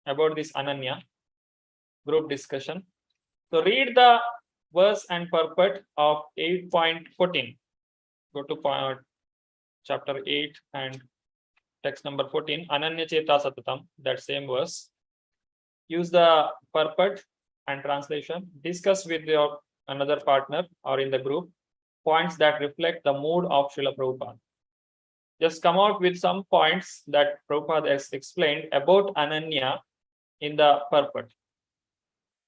about this ananya group discussion. So read the verse and purport of 8.14. Go to chapter 8 and text number 14. Ananya cheta satatam, that same verse. Use the purport and translation. Discuss with your another partner or in the group points that reflect the mood of Srila Prabhupada. Just come out with some points that Prabhupada has explained about Ananya in the purport.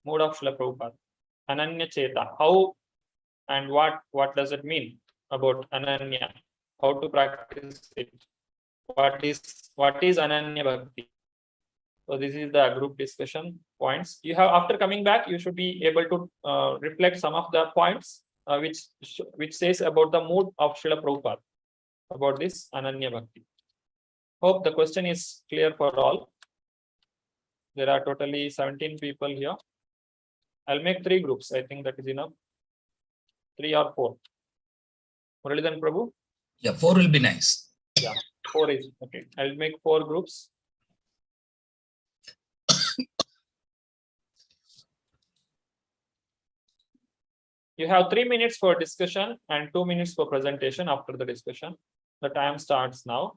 Mood of Srila Prabhupada. Ananya Cheta. How and what does it mean about Ananya? How to practice it? What is Ananya Bhakti? So this is the group discussion points. You have, after coming back, you should be able to reflect some of the points which says about the mood of Srila Prabhupada about this Ananya Bhakti. Hope the question is clear for all. There are totally 17 people here. I'll make 3 groups. I think that is enough. 3 or 4. Muralidhan Prabhu? Yeah, 4 will be nice. Yeah, 4 is okay. I'll make 4 groups. You have 3 minutes for discussion and 2 minutes for presentation after the discussion. The time starts now.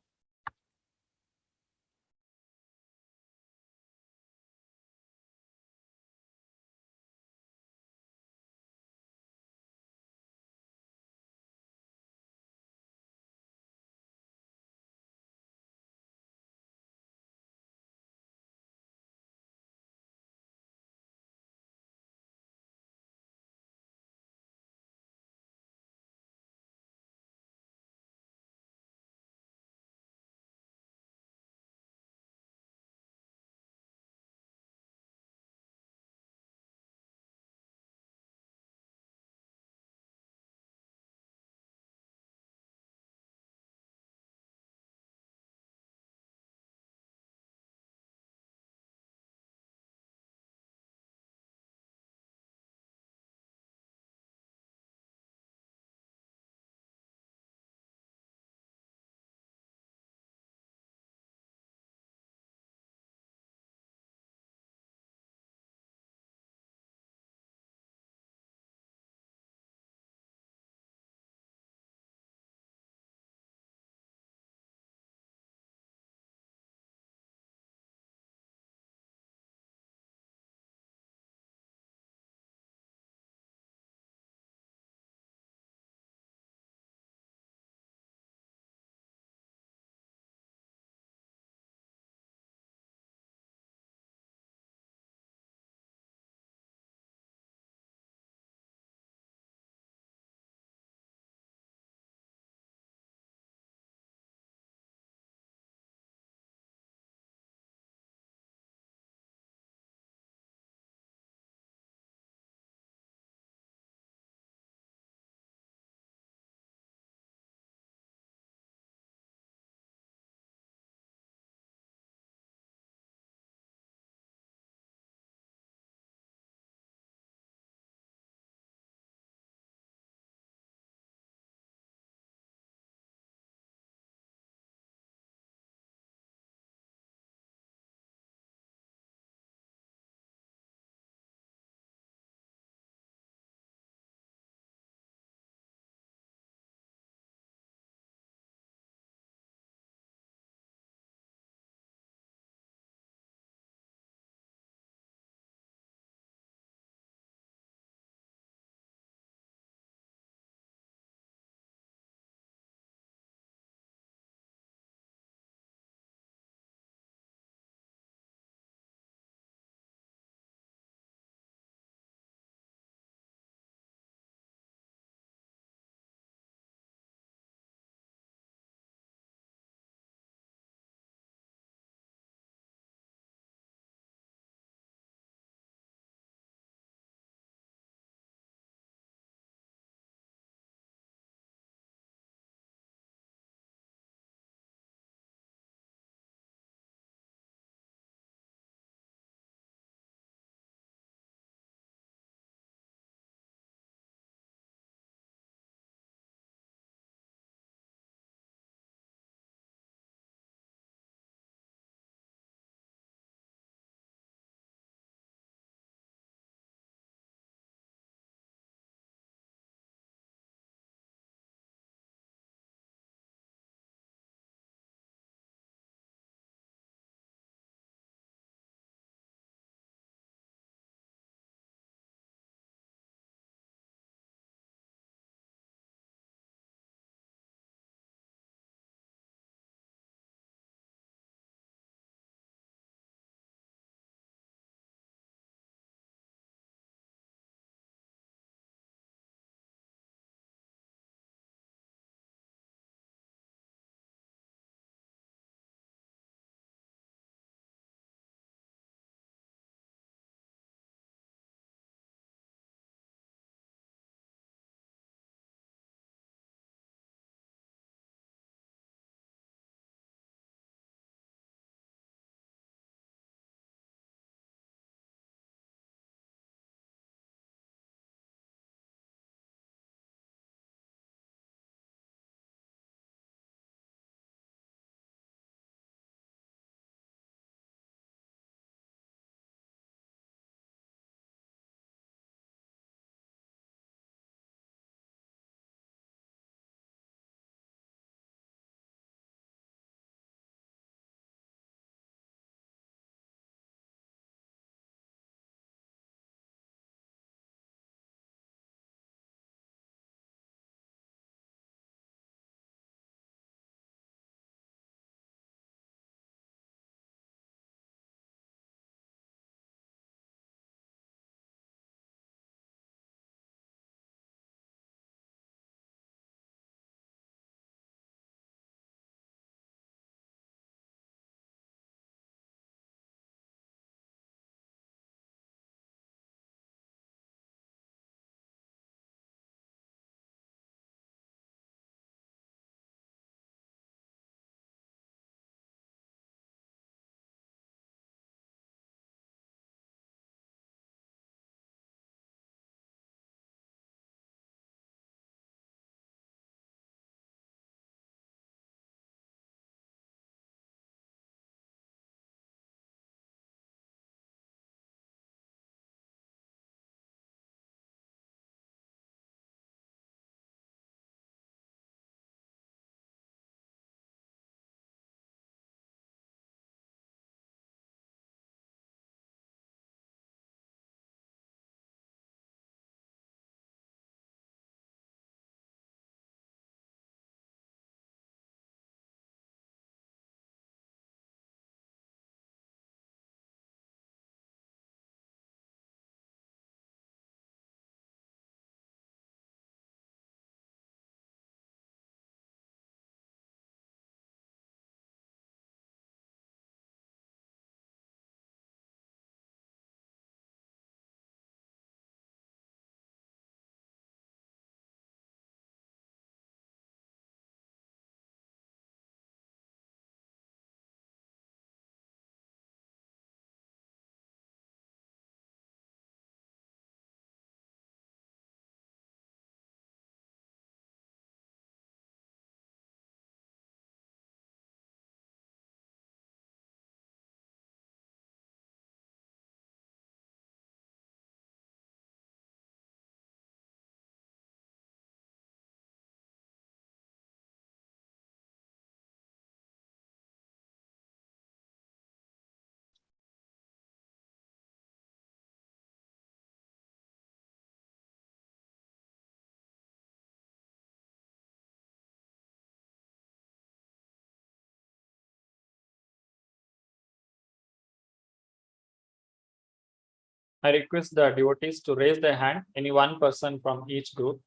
I request the devotees to raise their hand, any one person from each group,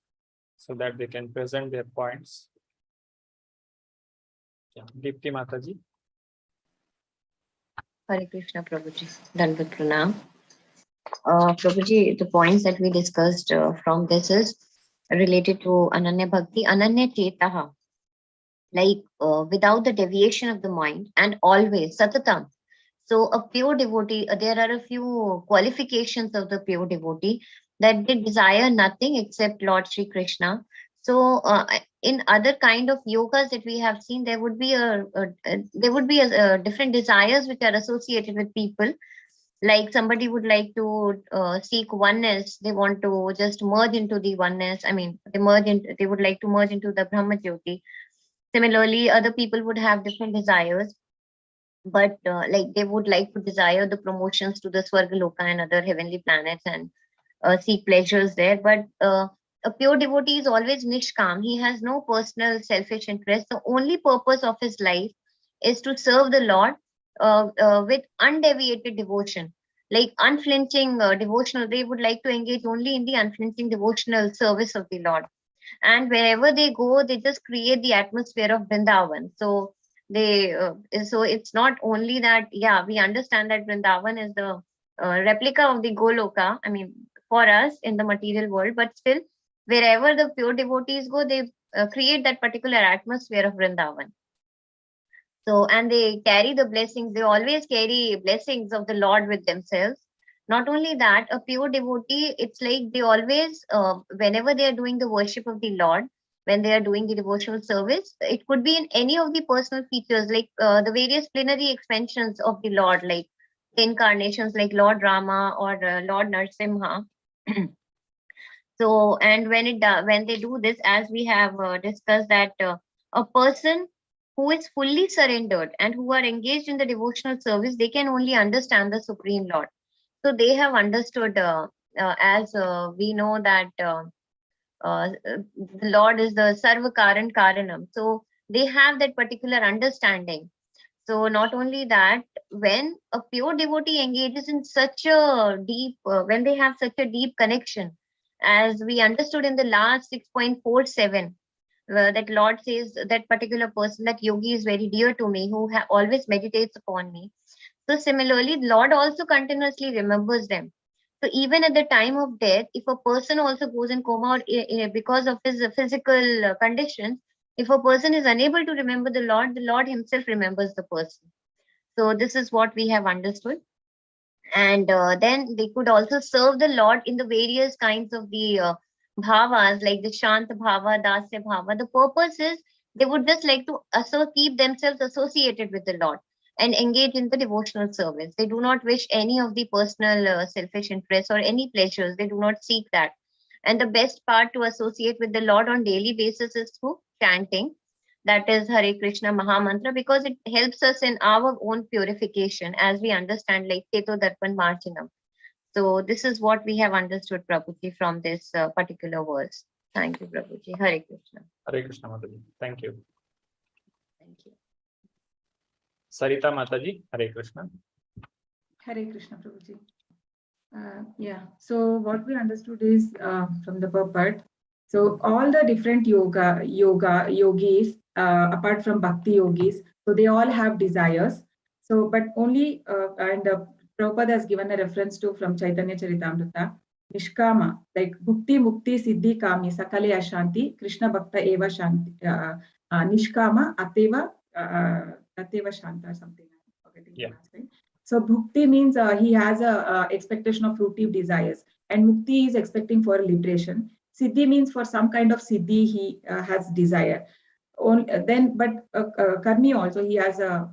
so that they can present their points. Yeah. Deepti Mataji. Hare Krishna, Prabhuji. Dandavat Pranam. Prabhuji, the points that we discussed from this is related to Ananya Bhakti, Ananya Chetaha, like without the deviation of the mind, and always Satatam. So a pure devotee, there are a few qualifications of the pure devotee, that they desire nothing except Lord Shri Krishna. So in other kind of yogas that we have seen, there would be different desires which are associated with people. Like somebody would like to seek oneness, they want to just merge into the oneness. I mean, they would like to merge into the Brahma Jyoti. Similarly, other people would have different desires, but like they would like to desire the promotions to the Swargaloka and other heavenly planets and seek pleasures there. But a pure devotee is always nishkam. He has no personal selfish interest. The only purpose of his life is to serve the Lord with undeviated devotion, like unflinching devotional. They would like to engage only in the unflinching devotional service of the Lord. And wherever they go, they just create the atmosphere of Vrindavan. So so it's not only that, yeah, we understand that Vrindavan is the replica of the Goloka, I mean, for us in the material world, but still, wherever the pure devotees go, they create that particular atmosphere of Vrindavan. So, and they carry the blessings, they always carry blessings of the Lord with themselves. Not only that, a pure devotee, it's like they always, whenever they are doing the worship of the Lord, when they are doing the devotional service, it could be in any of the personal features, like the various plenary expansions of the Lord, like incarnations like Lord Rama or Lord Narsimha. So, and when they do this, as we have discussed, that a person who is fully surrendered and who are engaged in the devotional service, they can only understand the Supreme Lord. So they have understood, as we know that the Lord is the Sarva Karan Karanam. So they have that particular understanding. So not only that, when a pure devotee engages in such a deep, when they have such a deep connection, as we understood in the last 6.47, that Lord says that particular person, that yogi is very dear to me, who always meditates upon me. So similarly, Lord also continuously remembers them. So even at the time of death, if a person also goes in coma or because of his physical conditions, if a person is unable to remember the Lord himself remembers the person. So this is what we have understood. And then they could also serve the Lord in the various kinds of the bhavas, like the Shanta Bhava, Dasya Bhava. The purpose is they would just like to keep themselves associated with the Lord and engage in the devotional service. They do not wish any of the personal selfish interests or any pleasures. They do not seek that. And the best part to associate with the Lord on daily basis is through chanting. That is Hare Krishna Mahamantra, because it helps us in our own purification, as we understand, like Teto Darpan Marchanam. So this is what we have understood, Prabhuji, from this particular verse. Thank you, Prabhuji. Hare Krishna. Hare Krishna Mataji. Thank you. Thank you. Sarita Mataji. Hare Krishna. Hare Krishna, Prabhuji. Yeah, so what we understood is from the purport. So all the different yogis, apart from bhakti yogis, so they all have desires. So, but only, and Prabhupada has given a reference to from Chaitanya Charitamrita, Nishkama, like Bhukti, Mukti, Siddhi, Kami, Sakale Ashanti, Krishna Bhakta Eva Shanti, Nishkama, Ateva Shanta, something. Yeah. So Bhukti means he has a expectation of fruitive desires, and Mukti is expecting for liberation. Siddhi means for some kind of siddhi he has desire. Then, but Karmi also he has a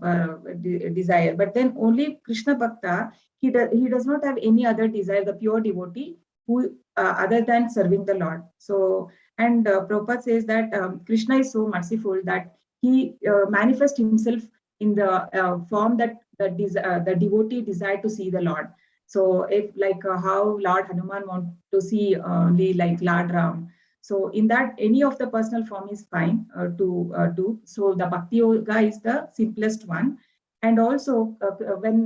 desire. But then only Krishna Bhakta, he does not have any other desire. The pure devotee who other than serving the Lord. So, and Prabhupada says that Krishna is so merciful that he manifests himself in the form that the devotee desire to see the Lord. So if like how Lord Hanuman want to see only like Lord Ram. So in that, any of the personal form is fine to do. So the Bhakti Yoga is the simplest one. And also, when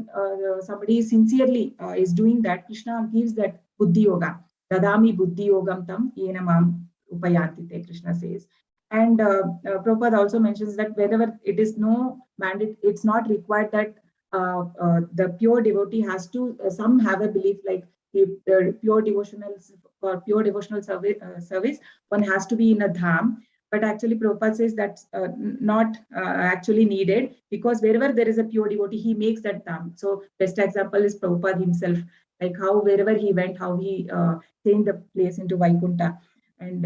somebody sincerely is doing that, Krishna gives that buddhi yoga. Dadami buddhi yogam tam yena mam upayantite, Krishna says. And Prabhupada also mentions that whenever it is no mandate, it's not required that the pure devotee has to, some have a belief like if pure devotional service, one has to be in a dham. But actually, Prabhupada says that's not actually needed, because wherever there is a pure devotee, he makes that dham. So, best example is Prabhupada himself, like how wherever he went, how he changed the place into Vaikunta. And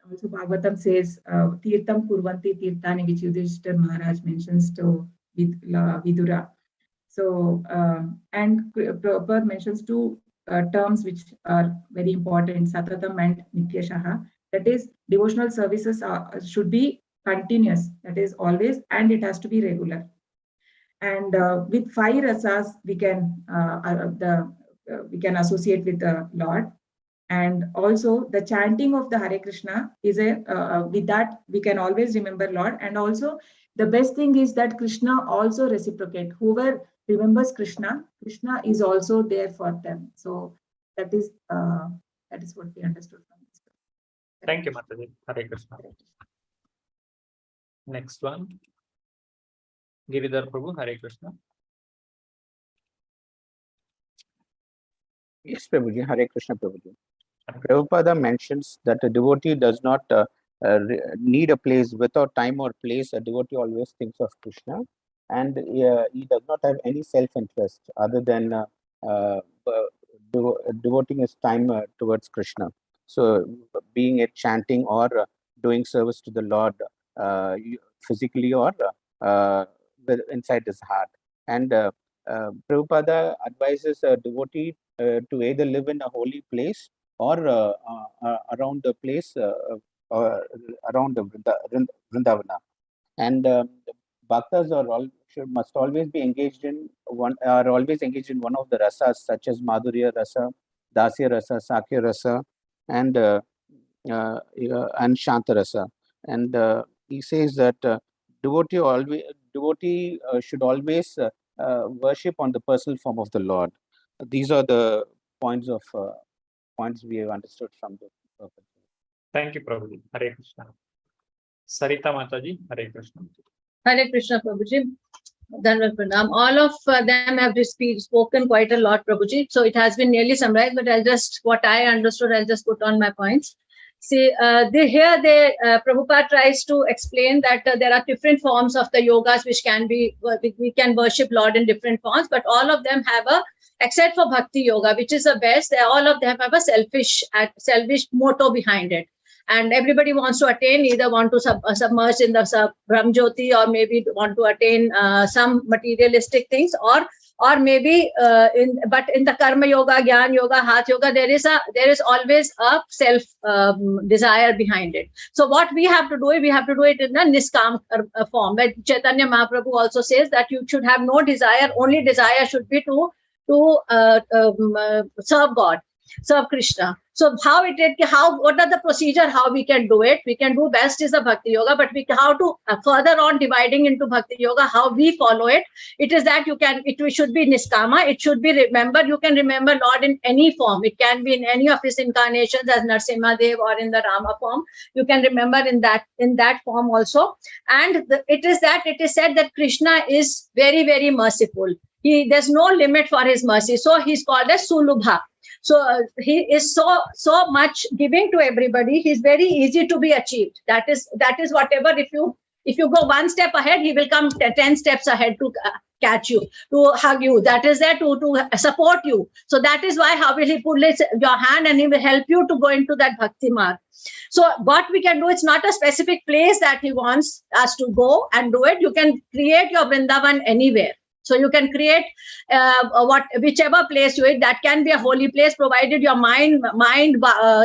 also Bhagavatam says, Tirtham Kurvanti Tirthani, which Yudhishthira Maharaj mentions to Vidura. So, and Prabhupada mentions two terms which are very important, Satatam and Nityashaha. That is, devotional services should be continuous, that is always, and it has to be regular. And with 5 rasas, we can associate with the Lord. And also the chanting of the Hare Krishna is with that we can always remember Lord. And also the best thing is that Krishna also reciprocate. Whoever remembers Krishna, Krishna is also there for them. So that is what we understood from this. Thank you, Mataji. Hare Krishna. Next one. Giridhar Prabhu, Hare Krishna. Yes, Prabhuji, Hare Krishna, Prabhuji. Prabhupada mentions that a devotee does not need a place without time or place. A devotee always thinks of Krishna, and he does not have any self-interest other than devoting his time towards Krishna. So, being it chanting or doing service to the Lord physically or inside his heart. And Prabhupada advises a devotee to either live in a holy place or around the place around the Vrindavana. And bhaktas must always be engaged in one of the rasas, such as Madhurya rasa, Dasya rasa, Sakya rasa, and Shanta rasa. And he says that devotee should always worship on the personal form of the Lord. These are the points we have understood from the purpose. Thank you, Prabhuji. Hare Krishna. Sarita Mataji, Hare Krishna. Hare Krishna, Prabhuji. Dhanavad Pranam. All of them have spoken quite a lot, Prabhuji. So it has been nearly summarized, but what I understood, I'll just put on my points. See, Prabhupada tries to explain that there are different forms of the yogas which we can worship Lord in different forms, but all of them have except for Bhakti Yoga, which is the best, all of them have a selfish motto behind it. And everybody wants to attain, either want to submerge in the Brahm Jyoti, or maybe want to attain some materialistic things, or maybe but in the Karma Yoga, Gyan Yoga, Hatha Yoga, there is always a self desire behind it. So what we have to do it in a Niskam form. But Chaitanya Mahaprabhu also says that you should have no desire, only desire should be to serve God, serve Krishna. So what are the procedure, how we can do it? We can do best is the Bhakti Yoga, but how to further on dividing into Bhakti Yoga, how we follow it. It is that it should be Niskama. It should be remembered. You can remember Lord in any form. It can be in any of his incarnations as Narsimha Dev or in the Rama form. You can remember in that form also. And it is said that Krishna is very, very merciful. There's no limit for his mercy. So he's called as Sulubha. So he is so much giving to everybody. He's very easy to be achieved. That is whatever. If you go one step ahead, he will come 10 steps ahead to catch you, to hug you. That is there to support you. So that is why how will he put your hand and he will help you to go into that bhakti marg. So what we can do, it's not a specific place that he wants us to go and do it. You can create your Vrindavan anywhere. So you can create whichever place you it. That can be a holy place, provided your mind,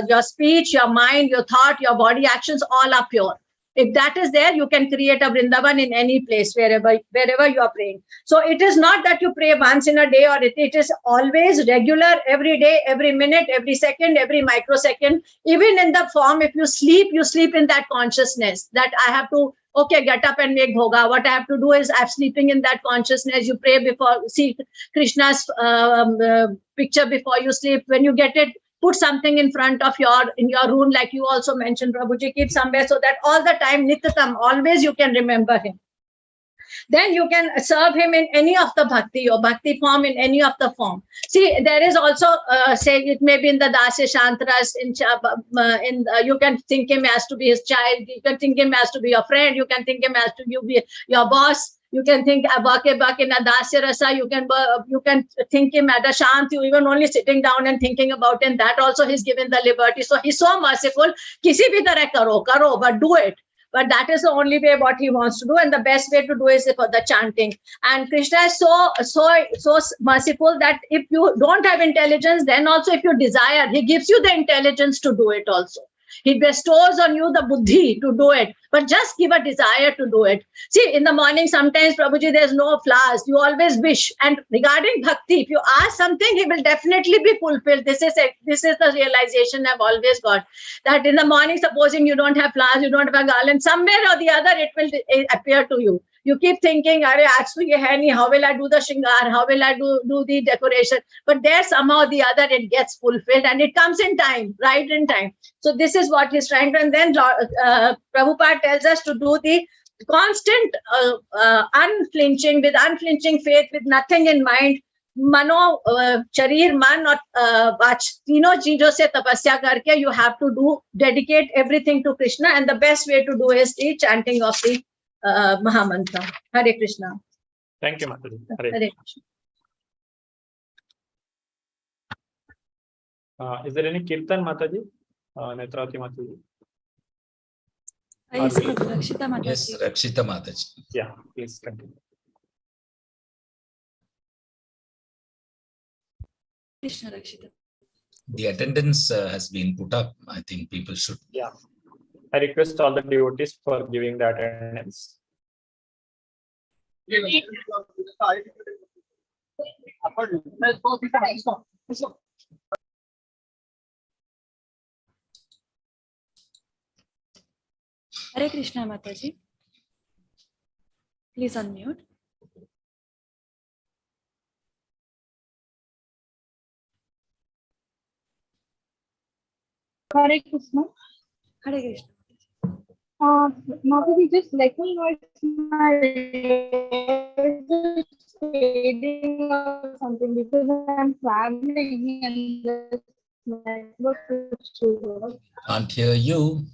your speech, your mind, your thought, your body actions all are pure. If that is there, you can create a Vrindavan in any place, wherever you are praying. So it is not that you pray once in a day, or it is always regular, every day, every minute, every second, every microsecond. Even in the form, if you sleep in that consciousness that I have to, okay, get up and make bhoga. What I have to do is I'm sleeping in that consciousness. You pray before, see Krishna's picture before you sleep. When you get it, put something in front of in your room, like you also mentioned, Prabhuji, keep somewhere so that all the time, Nityatam, always you can remember him. Then you can serve him in any of the bhakti or bhakti form, in any of the form. See, there is also, say it may be in the Dasya Shantras, you can think him as to be his child, you can think him as to be your friend, you can think him as to be your boss, you can think Bak in a Dasya Rasa, you can think him at a Shanti, even only sitting down and thinking about him, that also he's given the liberty. So he's so merciful, kisi bhi tarah karo, but do it. But that is the only way what he wants to do, and the best way to do is for the chanting. And Krishna is so merciful that if you don't have intelligence, then also if you desire, he gives you the intelligence to do it also. He bestows on you the buddhi to do it, but just give a desire to do it. See, in the morning, sometimes, Prabhuji, there's no flowers. You always wish. And regarding bhakti, if you ask something, he will definitely be fulfilled. This is it. This is the realization I've always got. That in the morning, supposing you don't have flowers, you don't have a garland, somewhere or the other, it will appear to you. You keep thinking, how will I do the shingar? How will I do the decoration? But there, somehow or the other, it gets fulfilled, and it comes in time, right in time. So this is what he's trying to, and then Prabhupada tells us to do the constant with unflinching faith, with nothing in mind, mano, sharir, man और vach, तीनों चीजों से तपस्या करके you have to dedicate everything to Krishna, and the best way to do is the chanting of the Mahamantra. Hare Krishna. Thank you, Mataji. Hare Krishna. Is there any kirtan, Mataji? Netravati Mataji? Yes, Rakshita Mataji. Yes, Rakshita Mataji. Yeah, please continue. Krishna Rakshita. The attendance has been put up. I think people should. Yeah. I request all the devotees for giving the attendance. Hare Krishna Mataji. Please unmute. Hare Krishna. Hare Krishna. Mataji, just let me know if my fading or something, because I'm traveling and the network is too good. Can't hear you.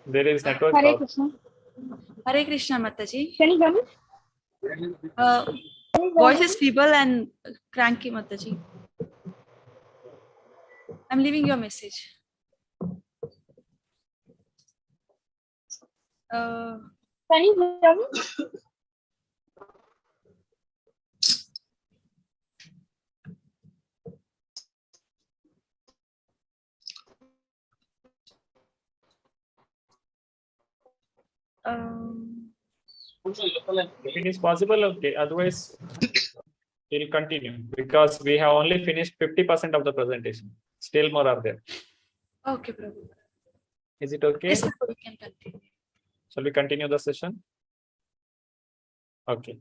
There is network Hare problem. Krishna. Hare Krishna Mataji. Can you hear me? Voice is feeble and cranky, Mataji. I'm leaving your message. Can you hear me? If it is possible, okay. Otherwise, we'll continue because we have only finished 50% of the presentation. Still more are there. Okay, Prabhu. Is it okay? Yes, Prabhu, we can continue. Shall we continue the session? Okay.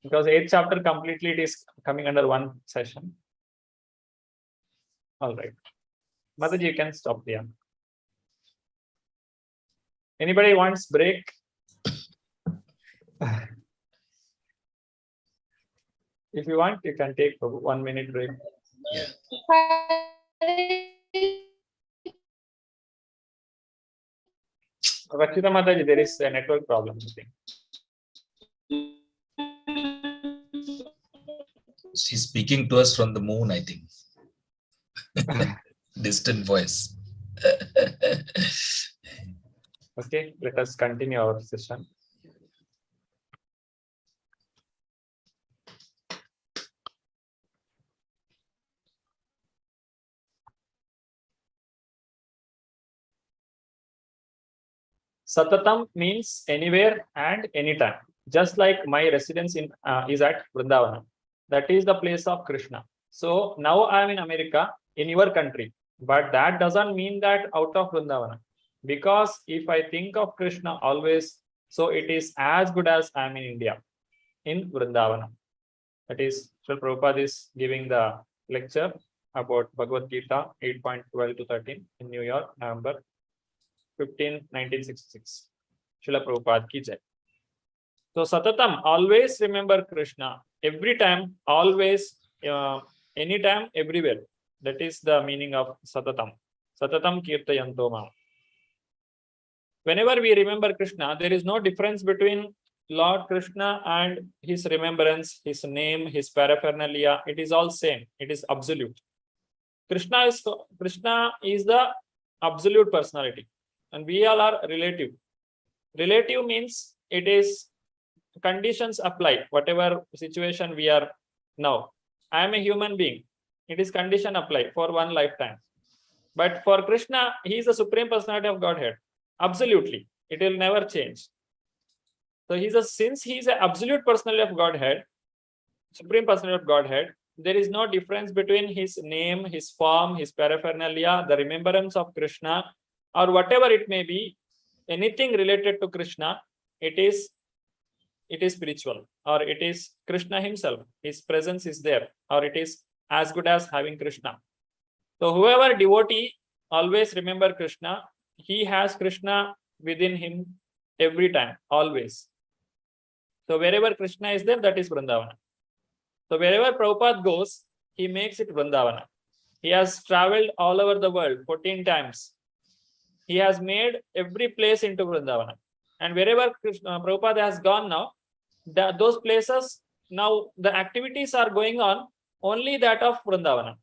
Because 8th chapter completely it is coming under one session. All right. Mataji, you can stop there. Anybody wants break? If you want, you can take 1 minute break. Yeah. Rakshita Mataji, there is a network problem, I think. She's speaking to us from the moon, I think. Distant voice. Okay, let us continue our session. Satatam means anywhere and anytime. Just like my residence in is at Vrindavana. That is the place of Krishna. So now I am in America, in your country. But that doesn't mean that out of Vrindavana. Because if I think of Krishna always, so it is as good as I am in India, in Vrindavana. That is, Srila Prabhupada is giving the lecture about Bhagavad Gita 8.12 to 13 in New York, November 15, 1966. Srila Prabhupada ki jai. So Satatam, always remember Krishna. Every time, always, anytime, everywhere. That is the meaning of Satatam. Satatam kirtayanto mam. Whenever we remember Krishna, there is no difference between Lord Krishna and his remembrance, his name, his paraphernalia. It is all same. It is absolute. Krishna is the absolute personality, and we all are relative. Relative means it is conditions apply, whatever situation we are now. I am a human being. It is condition apply for one lifetime. But for Krishna, he is the supreme personality of Godhead. Absolutely. It will never change. So since he is an absolute personality of Godhead, supreme personality of Godhead, there is no difference between his name, his form, his paraphernalia, the remembrance of Krishna, or whatever it may be, anything related to Krishna, it is spiritual, or it is Krishna himself. His presence is there, or it is as good as having Krishna. So whoever devotee always remember Krishna, he has Krishna within him every time, always. So wherever Krishna is there, that is Vrindavana. So wherever Prabhupada goes, he makes it Vrindavana. He has traveled all over the world 14 times. He has made every place into Vrindavana. And wherever Prabhupada has gone now, those places, now the activities are going on only that of Vrindavana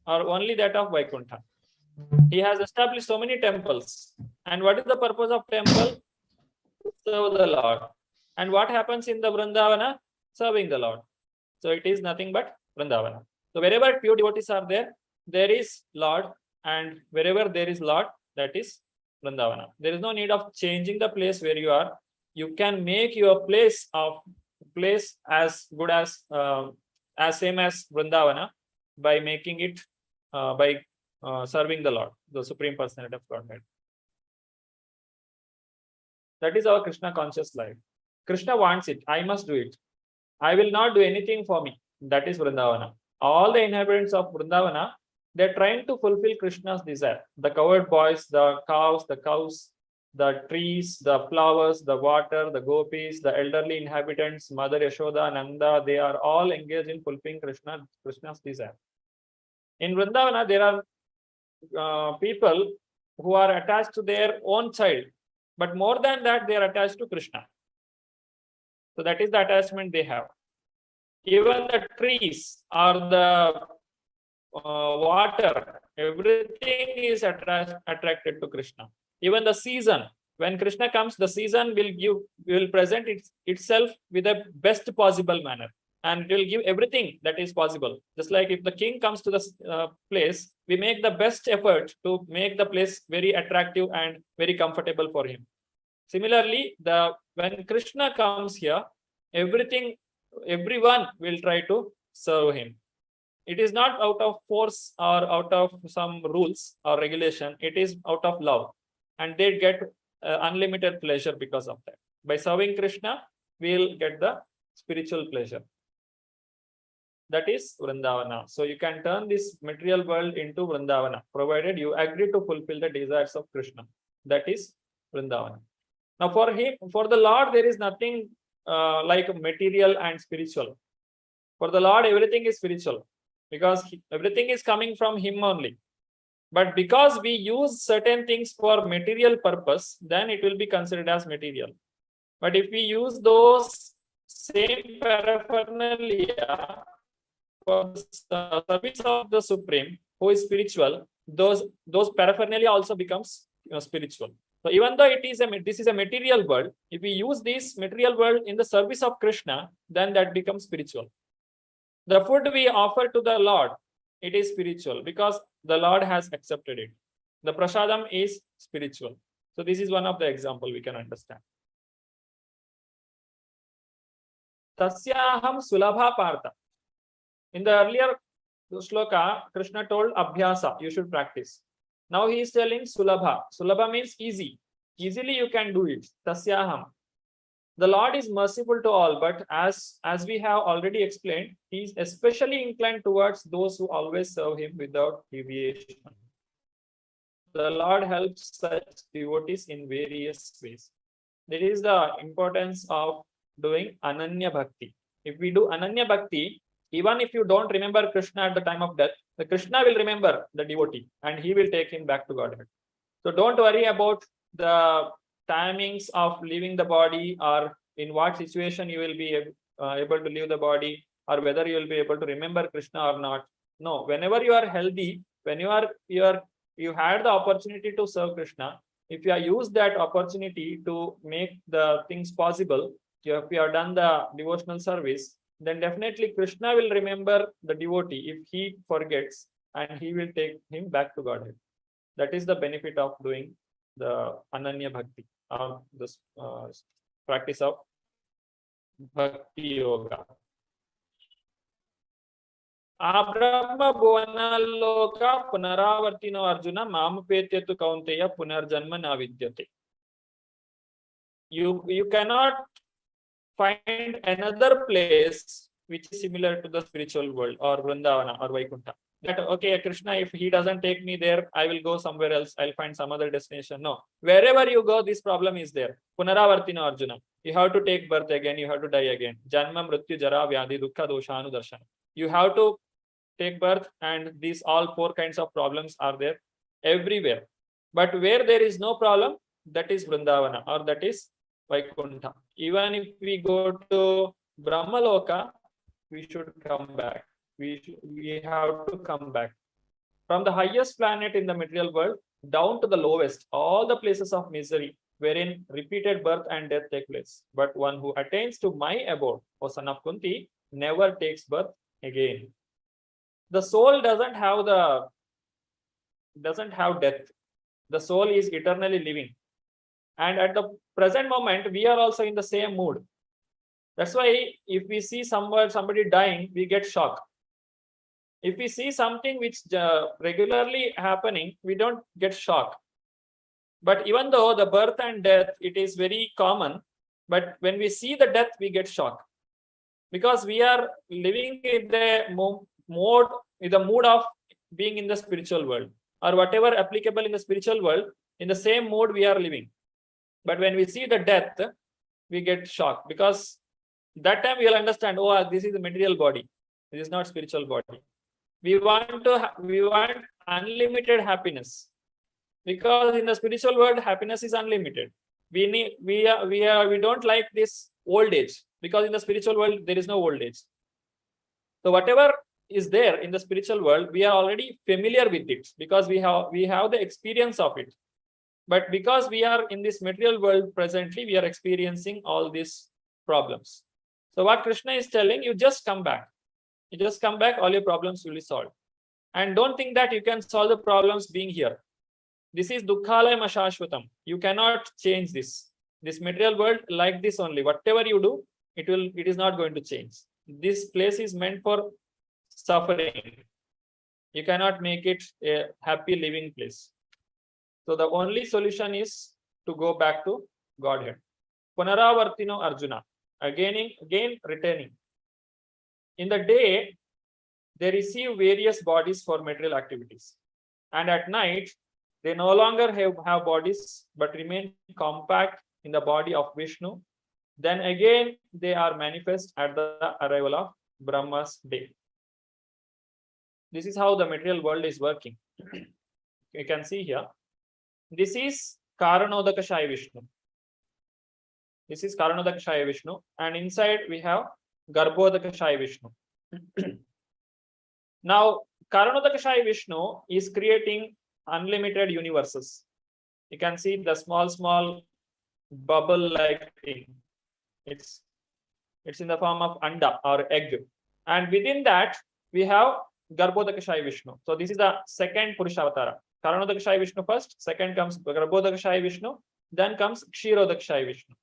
or only that of Vaikuntha. He has established so many temples. And what is the purpose of temple? Serve the Lord. And what happens in the Vrindavana? Serving the Lord. So it is nothing but Vrindavana. So wherever pure devotees are there, there is Lord. And wherever there is Lord, that is Vrindavana. There is no need of changing the place where you are. You can make your place as good as same as Vrindavana by making it serving the Lord, the Supreme Personality of Godhead. That is our Krishna conscious life. Krishna wants it. I must do it. I will not do anything for me. That is Vrindavana. All the inhabitants of Vrindavana, they're trying to fulfill Krishna's desire. The cowherd boys, the cows, the trees, the flowers, the water, the gopis, the elderly inhabitants, Mother Yashoda, Nanda, they are all engaged in fulfilling Krishna's desire. In Vrindavana, there are people who are attached to their own child, but more than that, they are attached to Krishna. So that is the attachment they have. Even the trees or the water, everything is attracted to Krishna. Even the season, when Krishna comes, the season will present itself with the best possible manner, and it will give everything that is possible. Just like if the king comes to the place, we make the best effort to make the place very attractive and very comfortable for him. Similarly, when Krishna comes here, everyone will try to serve him. It is not out of force or out of some rules or regulation. It is out of love, and they get unlimited pleasure because of that. By serving Krishna, we will get the spiritual pleasure. That is Vrindavana. So you can turn this material world into Vrindavana, provided you agree to fulfill the desires of Krishna. That is Vrindavana. Now for the Lord, there is nothing like material and spiritual. For the Lord, everything is spiritual, because everything is coming from him only. But because we use certain things for material purpose, then it will be considered as material. But if we use those same paraphernalia for the service of the Supreme, who is spiritual, those paraphernalia also becomes spiritual. So even though this is a material world, if we use this material world in the service of Krishna, then that becomes spiritual. The food we offer to the Lord, it is spiritual because the Lord has accepted it. The prasadam is spiritual. So this is one of the example we can understand. Tasyaham sulabha partha. In the earlier shloka, Krishna told abhyasa, you should practice. Now he is telling sulabha. Sulabha means easy. Easily you can do it. Tasyaham. The Lord is merciful to all, but as we have already explained, he is especially inclined towards those who always serve him without deviation. The Lord helps such devotees in various ways. That is the importance of doing Ananya Bhakti. If we do Ananya Bhakti, even if you don't remember Krishna at the time of death, the Krishna will remember the devotee and he will take him back to Godhead. So don't worry about the timings of leaving the body or in what situation you will be able to leave the body or whether you will be able to remember Krishna or not. No, whenever you are healthy, when you had the opportunity to serve Krishna, if you have used that opportunity to make the things possible, if you have done the devotional service, then definitely Krishna will remember the devotee if he forgets and he will take him back to Godhead. That is the benefit of doing the Ananya Bhakti, this practice of Bhakti Yoga. Abrahma Bhuvanaloka Punaravartino Arjuna Mamapetyetu Kaunteya Punarjanma Navidyate. You cannot find another place which is similar to the spiritual world or Vrindavana or Vaikuntha. That, okay, Krishna, if he doesn't take me there, I will go somewhere else. I'll find some other destination. No, wherever you go, this problem is there. Punaravartino Arjuna. You have to take birth again. You have to die again. Janma, Mrityu, Jara, Vyadhi, Dukkha, Dosha, Anudarshana. You have to take birth, and these all four kinds of problems are there everywhere. But where there is no problem, that is Vrindavana or that is Vaikuntha. Even if we go to Brahmaloka, we should come back. We have to come back. From the highest planet in the material world down to the lowest, all the places of misery wherein repeated birth and death take place. But one who attains to my abode, O son of Kunti, never takes birth again. The soul doesn't have death. The soul is eternally living. And at the present moment, we are also in the same mood. That's why if we see somebody dying, we get shocked. If we see something which regularly happening, we don't get shocked. But even though the birth and death, it is very common, but when we see the death, we get shocked. Because we are living in the mood of being in the spiritual world, or whatever applicable in the spiritual world, in the same mode we are living. But when we see the death, we get shocked, because that time we will understand, oh, this is the material body. This is not spiritual body. We want unlimited happiness, because in the spiritual world, happiness is unlimited. We don't like this old age, because in the spiritual world there is no old age. So whatever is there in the spiritual world, we are already familiar with it, because we have the experience of it. But because we are in this material world presently, we are experiencing all these problems. So what Krishna is telling, you just come back. You just come back, all your problems will be solved. And don't think that you can solve the problems being here. This is Dukkhalayam Ashashvatam. You cannot change this. This material world like this only. Whatever you do, it is not going to change. This place is meant for suffering. You cannot make it a happy living place. So the only solution is to go back to Godhead. Punaravartino Arjuna. Again returning. In the day, they receive various bodies for material activities. And at night, they no longer have bodies, but remain compact in the body of Vishnu. Then again, they are manifest at the arrival of Brahma's day. This is how the material world is working. You can see here. This is Karanodakashaya Vishnu. This is Karanodakashaya Vishnu. And inside we have Garbhodakashaya Vishnu. Now, Karanodakashaya Vishnu is creating unlimited universes. You can see the small bubble-like thing. It's in the form of anda or egg. And within that, we have Garbhodakashaya Vishnu. So this is the second Purushavatara. Karanodakashayi Vishnu first, second comes Garbhodakashayi Vishnu, then comes Kshirodakashayi Vishnu.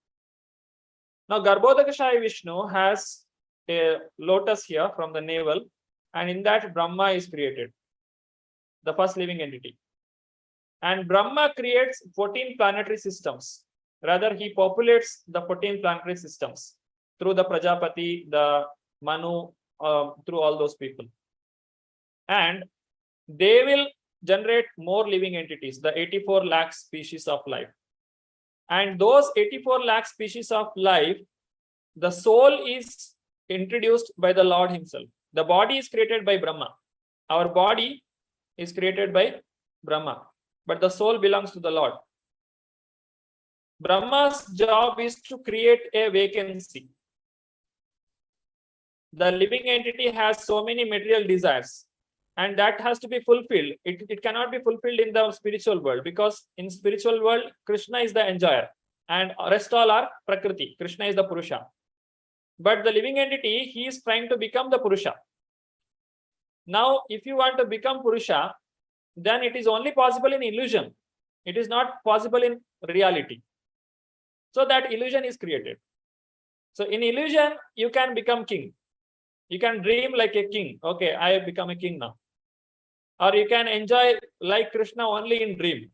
Now Garbhodakashayi Vishnu has a lotus here from the navel, and in that Brahma is created, the first living entity. And Brahma creates 14 planetary systems. Rather, he populates the 14 planetary systems through the Prajapati, the Manu, through all those people. And they will generate more living entities, the 84 lakh species of life. And those 84 lakh species of life, the soul is introduced by the Lord himself. The body is created by Brahma. Our body is created by Brahma, but the soul belongs to the Lord. Brahma's job is to create a vacancy. The living entity has so many material desires, and that has to be fulfilled. It cannot be fulfilled in the spiritual world, because in spiritual world, Krishna is the enjoyer and rest all are Prakriti. Krishna is the Purusha. But the living entity, he is trying to become the Purusha. Now, if you want to become Purusha, then it is only possible in illusion. It is not possible in reality. So that illusion is created. So in illusion, you can become king. You can dream like a king. Okay, I have become a king now. Or you can enjoy like Krishna only in dream.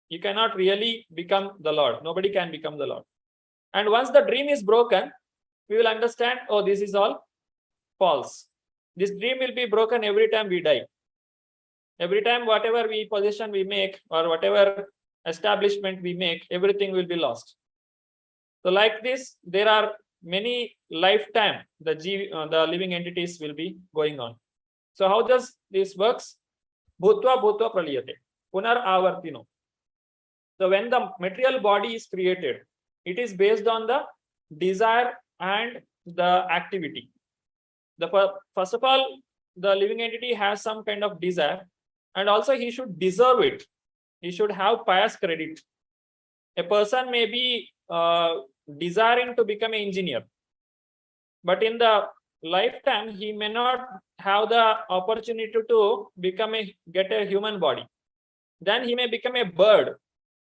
You cannot really become the Lord. Nobody can become the Lord. And once the dream is broken, we will understand, oh, this is all false. This dream will be broken every time we die. Every time whatever possession we make or whatever establishment we make, everything will be lost. So like this, there are many lifetime the living entities will be going on. So how does this works? Bhutva bhutva praliyate. Punar avartino. So when the material body is created, it is based on the desire and the activity. First of all, the living entity has some kind of desire, and also he should deserve it. He should have pious credit. A person may be desiring to become an engineer, but in the lifetime he may not have the opportunity to get a human body. Then he may become a bird,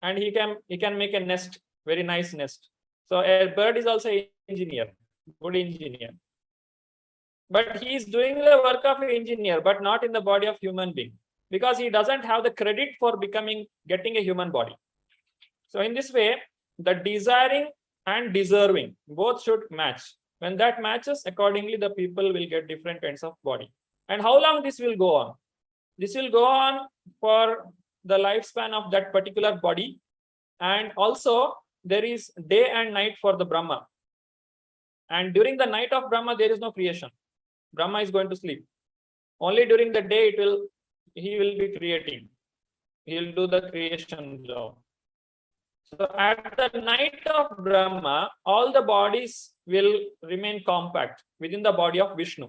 and he can make a nest, very nice nest. So a bird is also an engineer, good engineer. But he is doing the work of an engineer, but not in the body of human being, because he doesn't have the credit for getting a human body. So in this way, the desiring and deserving both should match. When that matches, accordingly the people will get different kinds of body. And how long this will go on? This will go on for the lifespan of that particular body. And also there is day and night for the Brahma. And during the night of Brahma, there is no creation. Brahma is going to sleep. Only during the day he will be creating. He will do the creation job. So at the night of Brahma, all the bodies will remain compact within the body of Vishnu.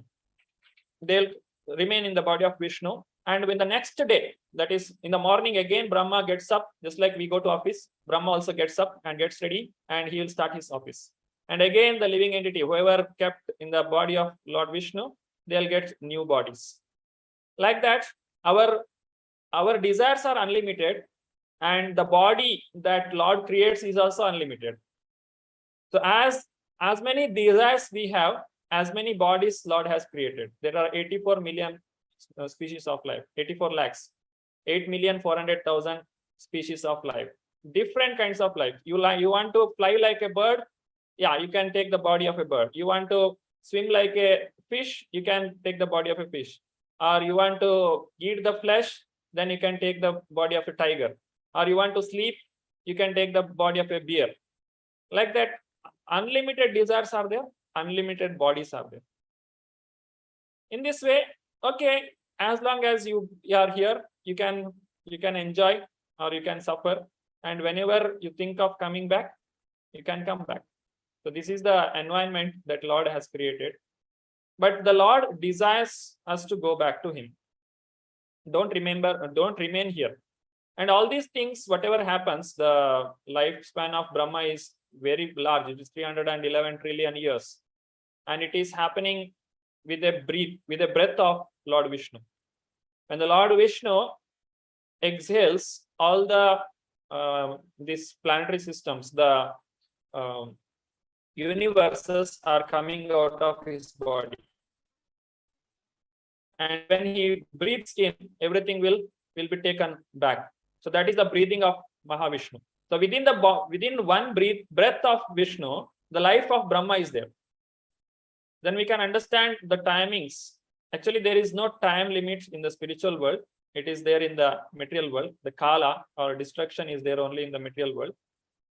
They'll remain in the body of Vishnu. And when the next day, that is in the morning, again Brahma gets up, just like we go to office. Brahma also gets up and gets ready, and he will start his office. And again, the living entity, whoever kept in the body of Lord Vishnu, they'll get new bodies. Like that, our desires are unlimited, and the body that Lord creates is also unlimited. So as many desires we have, as many bodies Lord has created. There are 84 million species of life, 84 lakhs, 8,400,000 species of life, different kinds of life. You want to fly like a bird? Yeah, you can take the body of a bird. You want to swim like a fish? You can take the body of a fish. Or you want to eat the flesh? Then you can take the body of a tiger. Or you want to sleep? You can take the body of a bear. Like that, unlimited desires are there, unlimited bodies are there. In this way, okay, as long as you are here, you can enjoy or you can suffer. And whenever you think of coming back, you can come back. So this is the environment that Lord has created. But the Lord desires us to go back to him. Don't remain here. And all these things, whatever happens, the lifespan of Brahma is very large. It is 311 trillion years. And it is happening with a breath of Lord Vishnu. When the Lord Vishnu exhales, all the these planetary systems, the universes are coming out of his body. And when he breathes in, everything will be taken back. So that is the breathing of Mahavishnu. So within one breath of Vishnu, the life of Brahma is there. Then we can understand the timings. Actually, there is no time limit in the spiritual world. It is there in the material world. The Kala or destruction is there only in the material world.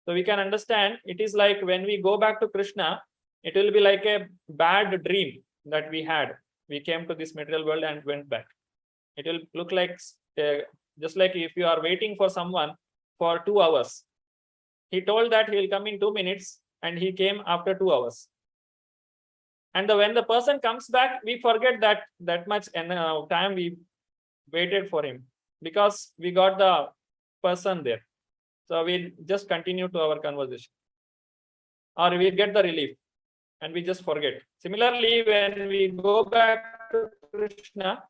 So we can understand it is like when we go back to Krishna, it will be like a bad dream that we had. We came to this material world and went back. It will look like just like if you are waiting for someone for 2 hours. He told that he will come in 2 minutes and he came after 2 hours. And when the person comes back, we forget that much time we waited for him because we got the person there. So we just continue to our conversation, or we get the relief and we just forget. Similarly, when we go back to Krishna,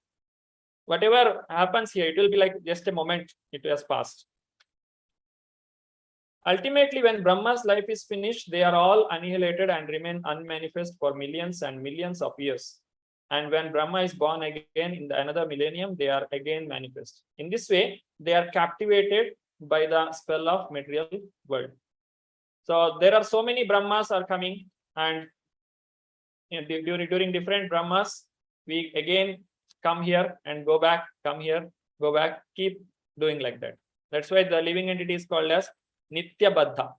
whatever happens here, it will be like just a moment, it has passed. Ultimately, when Brahma's life is finished, they are all annihilated and remain unmanifest for millions and millions of years. And when Brahma is born again in another millennium, they are again manifest. In this way, they are captivated by the spell of material world. So there are so many Brahmas are coming, and during different Brahmas, we again come here and go back, come here, go back, keep doing like that. That's why the living entity is called as Nitya Baddha.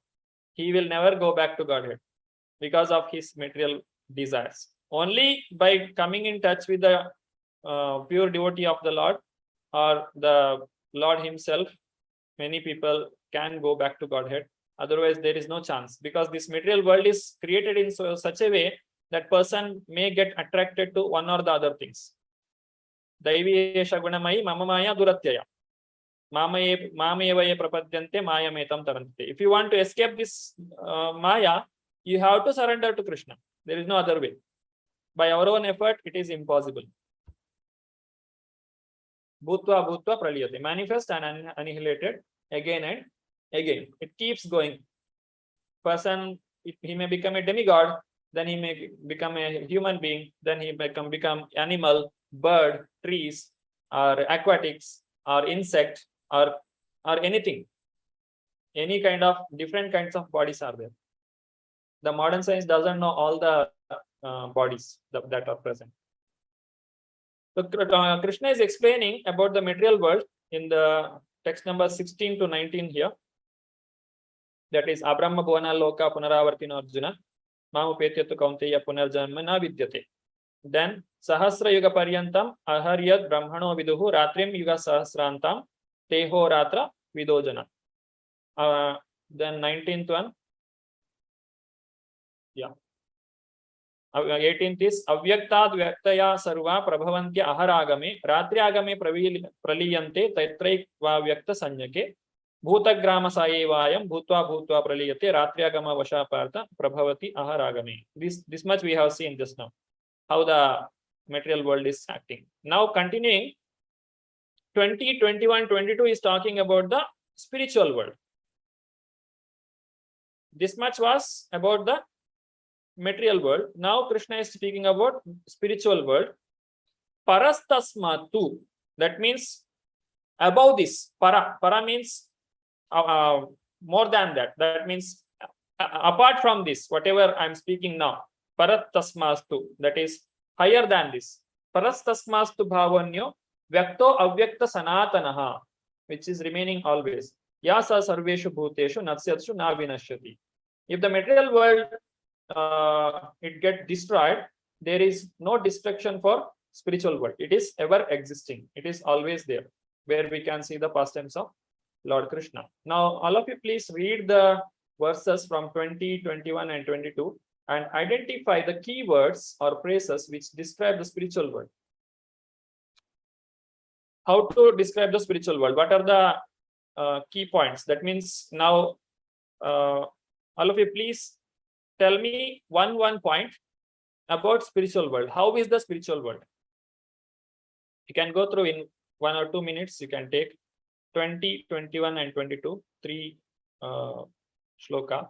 He will never go back to Godhead because of his material desires. Only by coming in touch with the pure devotee of the Lord or the Lord himself, many people can go back to Godhead. Otherwise, there is no chance, because this material world is created in such a way that person may get attracted to one or the other things. Daivi esha gunamayi mama maya duratyaya. Mamayevaye prapadyante mayametam tarante. If you want to escape this Maya, you have to surrender to Krishna. There is no other way. By our own effort, it is impossible. Bhutva bhutva praliyate. Manifest and annihilated again and again. It keeps going. Person, if he may become a demigod, then he may become a human being, then he may become animal, bird, trees, or aquatics, or insect, or anything. Any kind of different kinds of bodies are there. The modern science doesn't know all the bodies that are present. So Krishna is explaining about the material world in the text number 16 to 19 here. That is Abrahma Bhuvana Loka Punaravartino Arjuna Mamupetyatu Kaunteya Punarjanma Na Vidyate. Then Sahasra Yuga Paryantam Aharyad Brahmano Viduhu Ratrim Yuga Sahasrantam Teho Ratra Vidojana. Then 19th one. Yeah. 18th is Avyaktad Vyaktaya Sarva Prabhavantya Aharagame Ratriagame Praliyante Taitrai Vyakta Sanyake Bhutagrama Sayevayam Bhutva Bhutva Praliyate Ratriagama Vashapartha Prabhavati Aharagame. This much we have seen just now, how the material world is acting. Now continuing, 20, 21, 22 is talking about the spiritual world. This much was about the material world. Now Krishna is speaking about spiritual world. Parastasmatu, that means above this. Para means more than that. That means apart from this, whatever I'm speaking now. Paratasmastu, that is higher than this. Parastasmastu bhavanyo vyakto avyakta sanatanaha, which is remaining always. Yasa sarveshu bhuteshu natsyashu na vinashyati. If the material world it gets destroyed, there is no destruction for spiritual world. It is ever existing. It is always there, where we can see the pastimes of Lord Krishna. Now, all of you please read the verses from 20, 21, and 22 and identify the key words or phrases which describe the spiritual world. How to describe the spiritual world? What are the key points? That means now, all of you please tell me one point about spiritual world. How is the spiritual world? You can go through in 1 or 2 minutes. You can take. 20, 21, and 22. 3 shloka.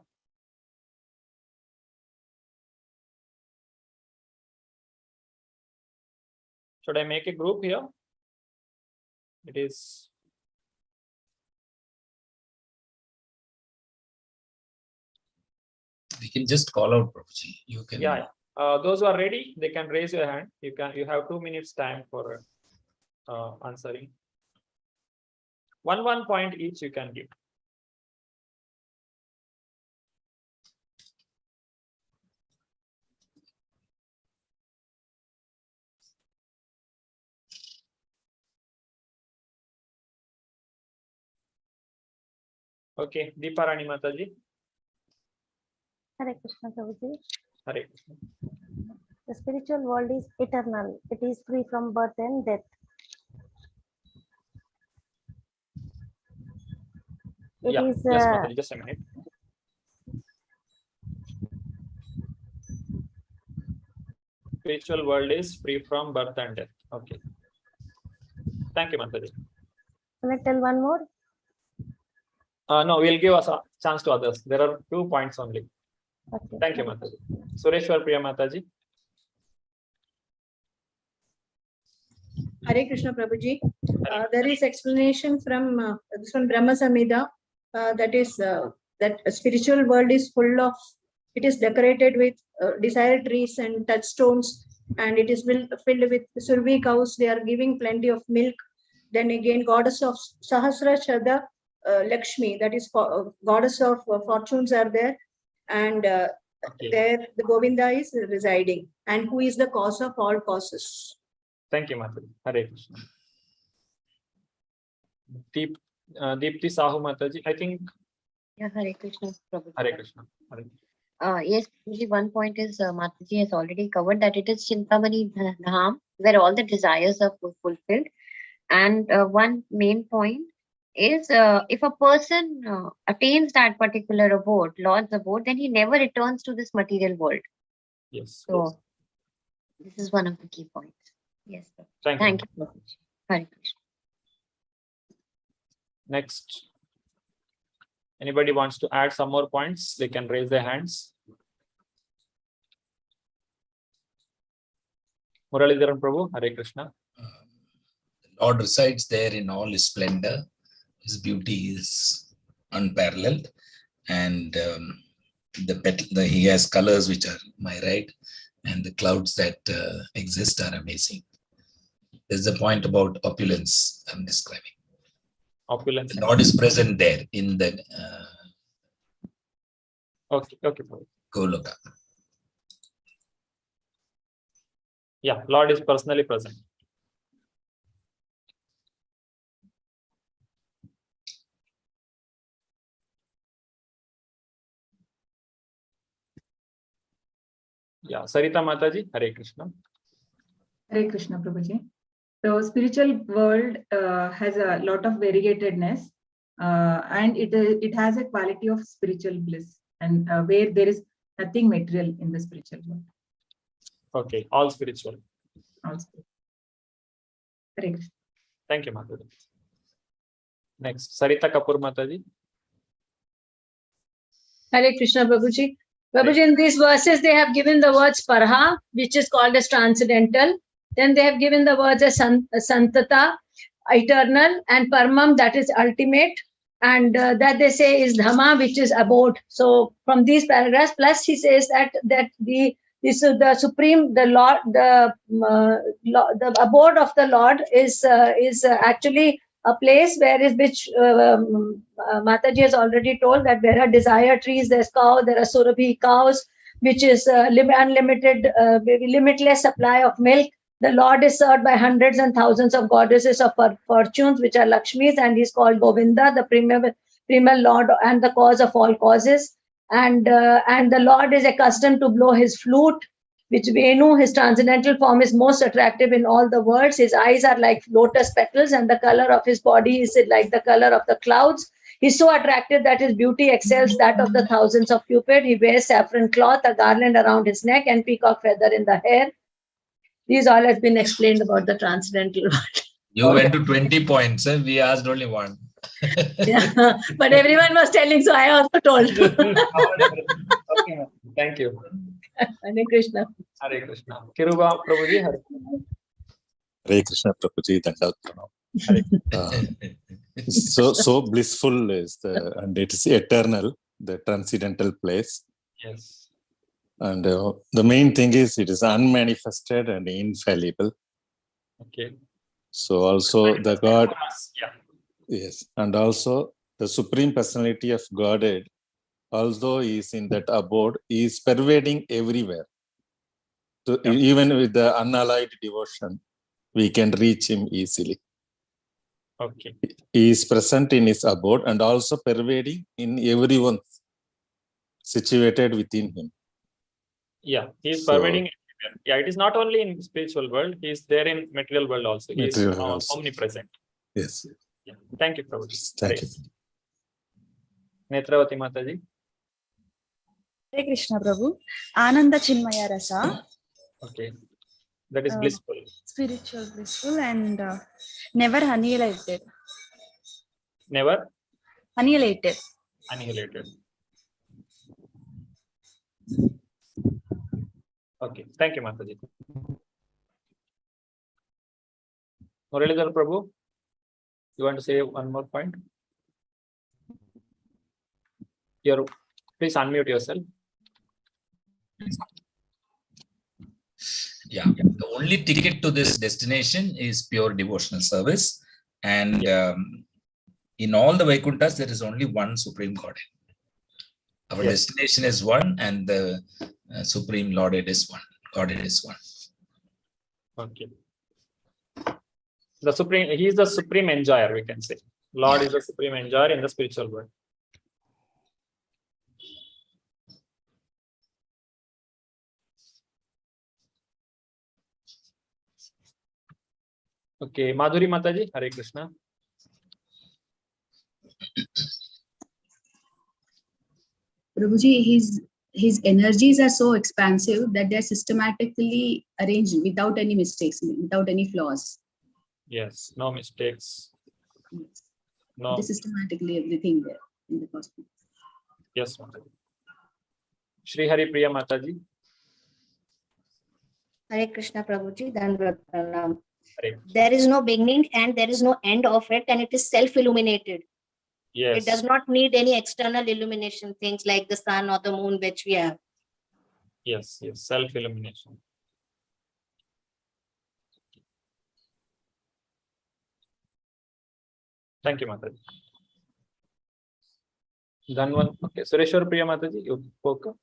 Should I make a group here? It is. We can just call out, Prabhuji. You can. Yeah. Those who are ready, they can raise your hand. You have 2 minutes time for answering. One point each you can give. Okay, Deeparani Mataji. Hare Krishna Prabhuji. Hare Krishna. The spiritual world is eternal. It is free from birth and death. It Yeah, is, yes, Mataji, just a minute. Spiritual world is free from birth and death. Okay. Thank you, Mataji. Can I tell one more? No, we'll give us a chance to others. There are 2 points only. Okay. Thank you, Mataji. Sureshwar Priya Mataji. Hare Krishna Prabhuji. There is explanation from this one Brahma Samhita, that is that a spiritual world is full of, it is decorated with desire trees and touchstones, and it is filled with survi cows. They are giving plenty of milk. Then again, goddess of Sahasra Shada Lakshmi, that is goddess of fortunes, are there, and there the Govinda is residing, and who is the cause of all causes. Thank you, Mataji. Hare Krishna. Deepti Sahu Mataji, I think. Yeah, Hare Krishna Prabhuji. Hare Krishna. Hare. Yes, Prabhuji, one point is Mataji has already covered that it is Chintamani Dham, where all the desires are fulfilled. And one main point is if a person attains that particular abode, Lord's abode, then he never returns to this material world. Yes. So this is one of the key points. Yes, sir. Thank Thank you. you. Hare Krishna. Next. Anybody wants to add some more points? They can raise their hands. Muralidharan Prabhu, Hare Krishna. Lord resides there in all his splendor. His beauty is unparalleled, and he has colors which are my right, and the clouds that exist are amazing. There's the point about opulence I'm describing. Opulence. The Lord is present there in the Okay. Goloka. Yeah, Lord is personally present. Yeah, Sarita Mataji, Hare Krishna. Hare Krishna Prabhuji. So spiritual world has a lot of variegatedness, and it has a quality of spiritual bliss, and where there is nothing material in the spiritual world. Okay, all spiritual. All spiritual. Hare Krishna. Thank you, Mataji. Next, Sarita Kapoor Mataji. Hare Krishna Prabhuji. Prabhuji, in these verses, they have given the words parha, which is called as transcendental. Then they have given the words as santata, eternal, and paramam, that is ultimate. And that they say is dhamma, which is abode. So from these paragraphs, plus he says that the supreme, the Lord, the abode of the Lord is actually a place which Mataji has already told, that there are desire trees, there's cow, there are surabhi cows, which is unlimited, limitless supply of milk. The Lord is served by hundreds and thousands of goddesses of fortunes, which are Lakshmis, and he's called Govinda, the primal Lord and the cause of all causes. And the Lord is accustomed to blow his flute, which Venu, his transcendental form, is most attractive in all the worlds. His eyes are like lotus petals, and the color of his body is like the color of the clouds. He's so attractive that his beauty excels that of the thousands of Cupid. He wears saffron cloth, a garland around his neck, and peacock feather in the hair. These all has been explained about the transcendental world. You went to 20 points, sir. We asked only one. Yeah. But everyone was telling, so I also told. Okay, ma'am. Thank you. Hare Krishna. Hare Krishna. Kiruba Prabhuji, Hare Hare Krishna Prabhuji, Dandavat Pranam. So blissful is and it is eternal, the transcendental place. Yes. And the main thing is it is unmanifested and infallible. Okay. So also the God, Yeah. yes, and also the Supreme Personality of Godhead, although he is in that abode, he is pervading everywhere. So even with the unallied devotion, we can reach him easily. Okay. He is present in his abode and also pervading in everyone situated within him. Yeah, he is So- pervading everywhere. Yeah, it is not only in spiritual world, he is there in material world also. He is Material also. omnipresent. Yes. Yeah. Thank you, Prabhuji. Thank you. Netravati Mataji. Hare Krishna Prabhu. Ananda Chinmaya Rasa. Okay. That is blissful. Spiritual, blissful, and never annihilated. Never Annihilated. annihilated. Okay. Thank you, Mataji. Muralidhar Prabhu, you want to say one more point? Please unmute yourself. Yeah, the only ticket to this destination is pure devotional service. And in all the Vaikunthas, there is only one Supreme Godhead. Our destination is one, and the Supreme Lordhead is one. Godhead is one. Okay. The Supreme, he is the Supreme Enjoyer, we can say. Lord is the Supreme Enjoyer in the spiritual world. Okay, Madhuri Mataji, Hare Krishna. Prabhuji, his energies are so expansive that they're systematically arranged without any mistakes, without any flaws. Yes, no mistakes. Yes. No. It is systematically everything there in the cosmos. Yes, Mataji. Shri Hari Priya Mataji. Hare Krishna Prabhuji, Dandavat Pranam. Hare. There is no beginning and there is no end of it, and it is self-illuminated. Yes. It does not need any external illumination, things like the sun or the moon, which we have. Yes, yes, self-illumination. Thank you, Mataji. Dhanwan, okay, Sureshwar Priya Mataji, you spoke.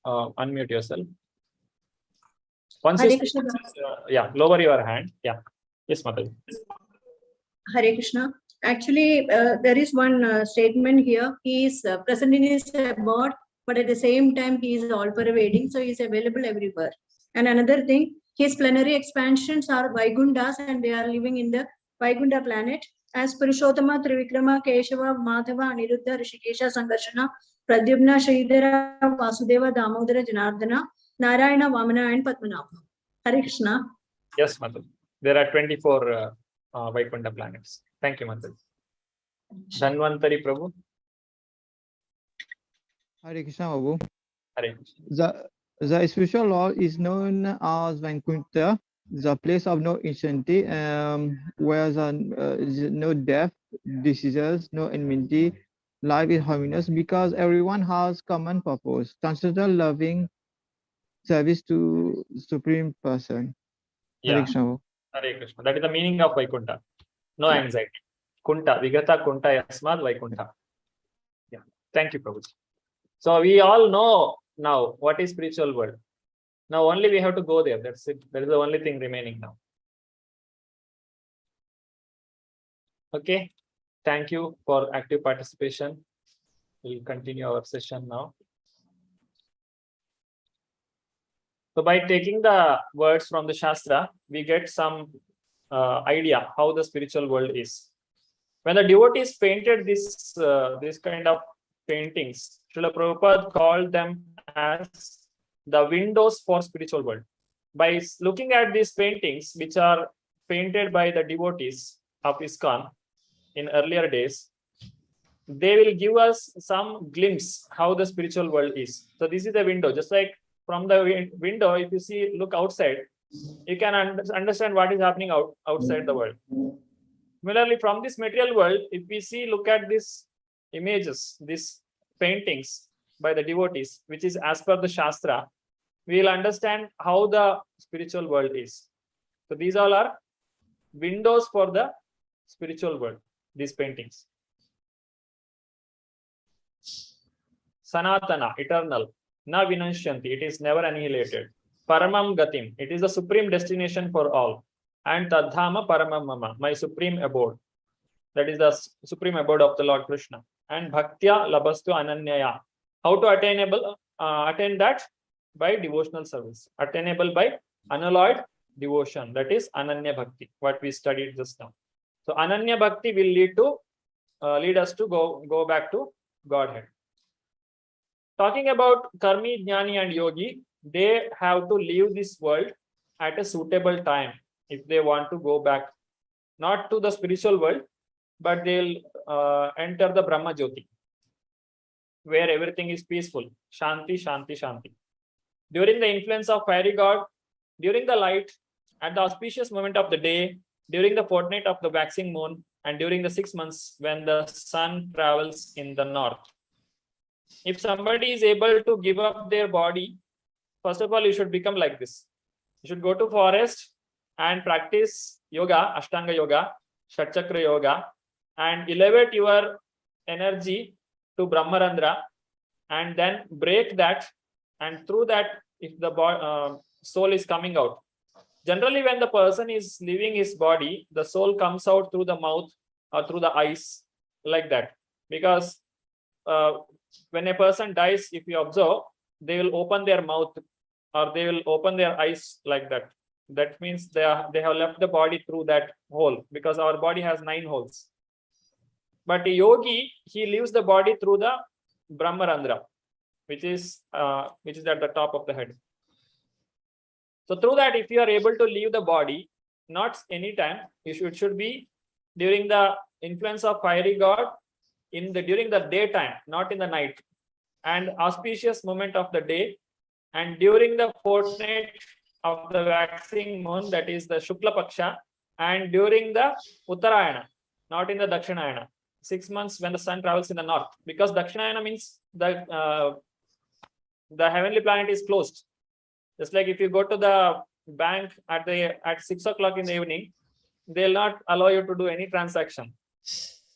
Unmute yourself. Once you speak, yeah, lower your hand. Yeah. Yes, Mataji. Hare Krishna. Actually, there is one statement here. He is present in his abode, but at the same time, he is all pervading, so he is available everywhere. And another thing, his plenary expansions are Vaikunthas, and they are living in the Vaikuntha planet. As Purushottama, Trivikrama, Keshava, Madhava, Aniruddha, Rishikesha, Sangarshana, Pradyumna, Sridhara, Vasudeva, Damodara, Janardana, Narayana, Vamana, and Padmanabha. Hare Krishna. Yes, Mataji. There are 24 Vaikuntha planets. Thank you, Mataji. Dhanvantari Prabhu. Hare Krishna, Babu. Hare Krishna. The spiritual Lord is known as Vaikuntha, the place of no insanity, where there is no death, diseases, no enmity, life is harmonious, because everyone has common purpose, transcendental loving service to Supreme Person. Yeah. Hare Krishna. Hare Krishna. That is the meaning of Vaikuntha. No anxiety. Kunta, Vigata Kunta Yasmad Vaikuntha. Yeah. Thank you, Prabhuji. So we all know now what is spiritual world. Now only we have to go there. That's it. That is the only thing remaining now. Okay. Thank you for active participation. We'll continue our session now. So by taking the words from the Shastra, we get some idea how the spiritual world is. When the devotees painted this kind of paintings, Srila Prabhupada called them as the windows for spiritual world. By looking at these paintings, which are painted by the devotees, of ISKCON in earlier days, they will give us some glimpse how the spiritual world is. So this is the window. Just like from the window, if you see, look outside, you can understand what is happening outside the world. Similarly, from this material world, if we see, look at these images, these paintings by the devotees, which is as per the Shastra, we will understand how the spiritual world is. So these all are windows for the spiritual world, these paintings. Sanatana, eternal. Na vinashyanti, it is never annihilated. Paramam gatim, it is the supreme destination for all. And Tadhama Paramam Mama, my supreme abode. That is the supreme abode of the Lord Krishna. And Bhaktya Labastu Ananyaya. How to attain that? By devotional service. Attainable by unalloyed devotion. That is Ananya Bhakti, what we studied just now. So Ananya Bhakti will lead us to go back to Godhead. Talking about Karmi, Jnani and Yogi, they have to leave this world at a suitable time if they want to go back, not to the spiritual world, but they'll enter the Brahma Jyoti, where everything is peaceful. Shanti, Shanti, Shanti. During the influence of fiery god, during the light, at the auspicious moment of the day, during the fortnight of the waxing moon, and during the 6 months when the sun travels in the north. If somebody is able to give up their body, first of all, you should become like this. You should go to forest and practice yoga, Ashtanga yoga, Shatchakra yoga, and elevate your energy to Brahmarandra, and then break that, and through that, if the soul is coming out. Generally, when the person is leaving his body, the soul comes out through the mouth or through the eyes, like that. Because when a person dies, if you observe, they will open their mouth or they will open their eyes like that. That means they have left the body through that hole, because our body has 9 holes. But a yogi, he leaves the body through the Brahmarandra, which is at the top of the head. So through that, if you are able to leave the body, not any time, it should be during the influence of fiery god, during the daytime, not in the night, and auspicious moment of the day, and during the fortnight of the waxing moon, that is the Shukla Paksha, and during the Uttarayana, not in the Dakshinayana, 6 months when the sun travels in the north, because Dakshinayana means the heavenly planet is closed. Just like if you go to the bank at 6 o'clock in the evening, they'll not allow you to do any transaction.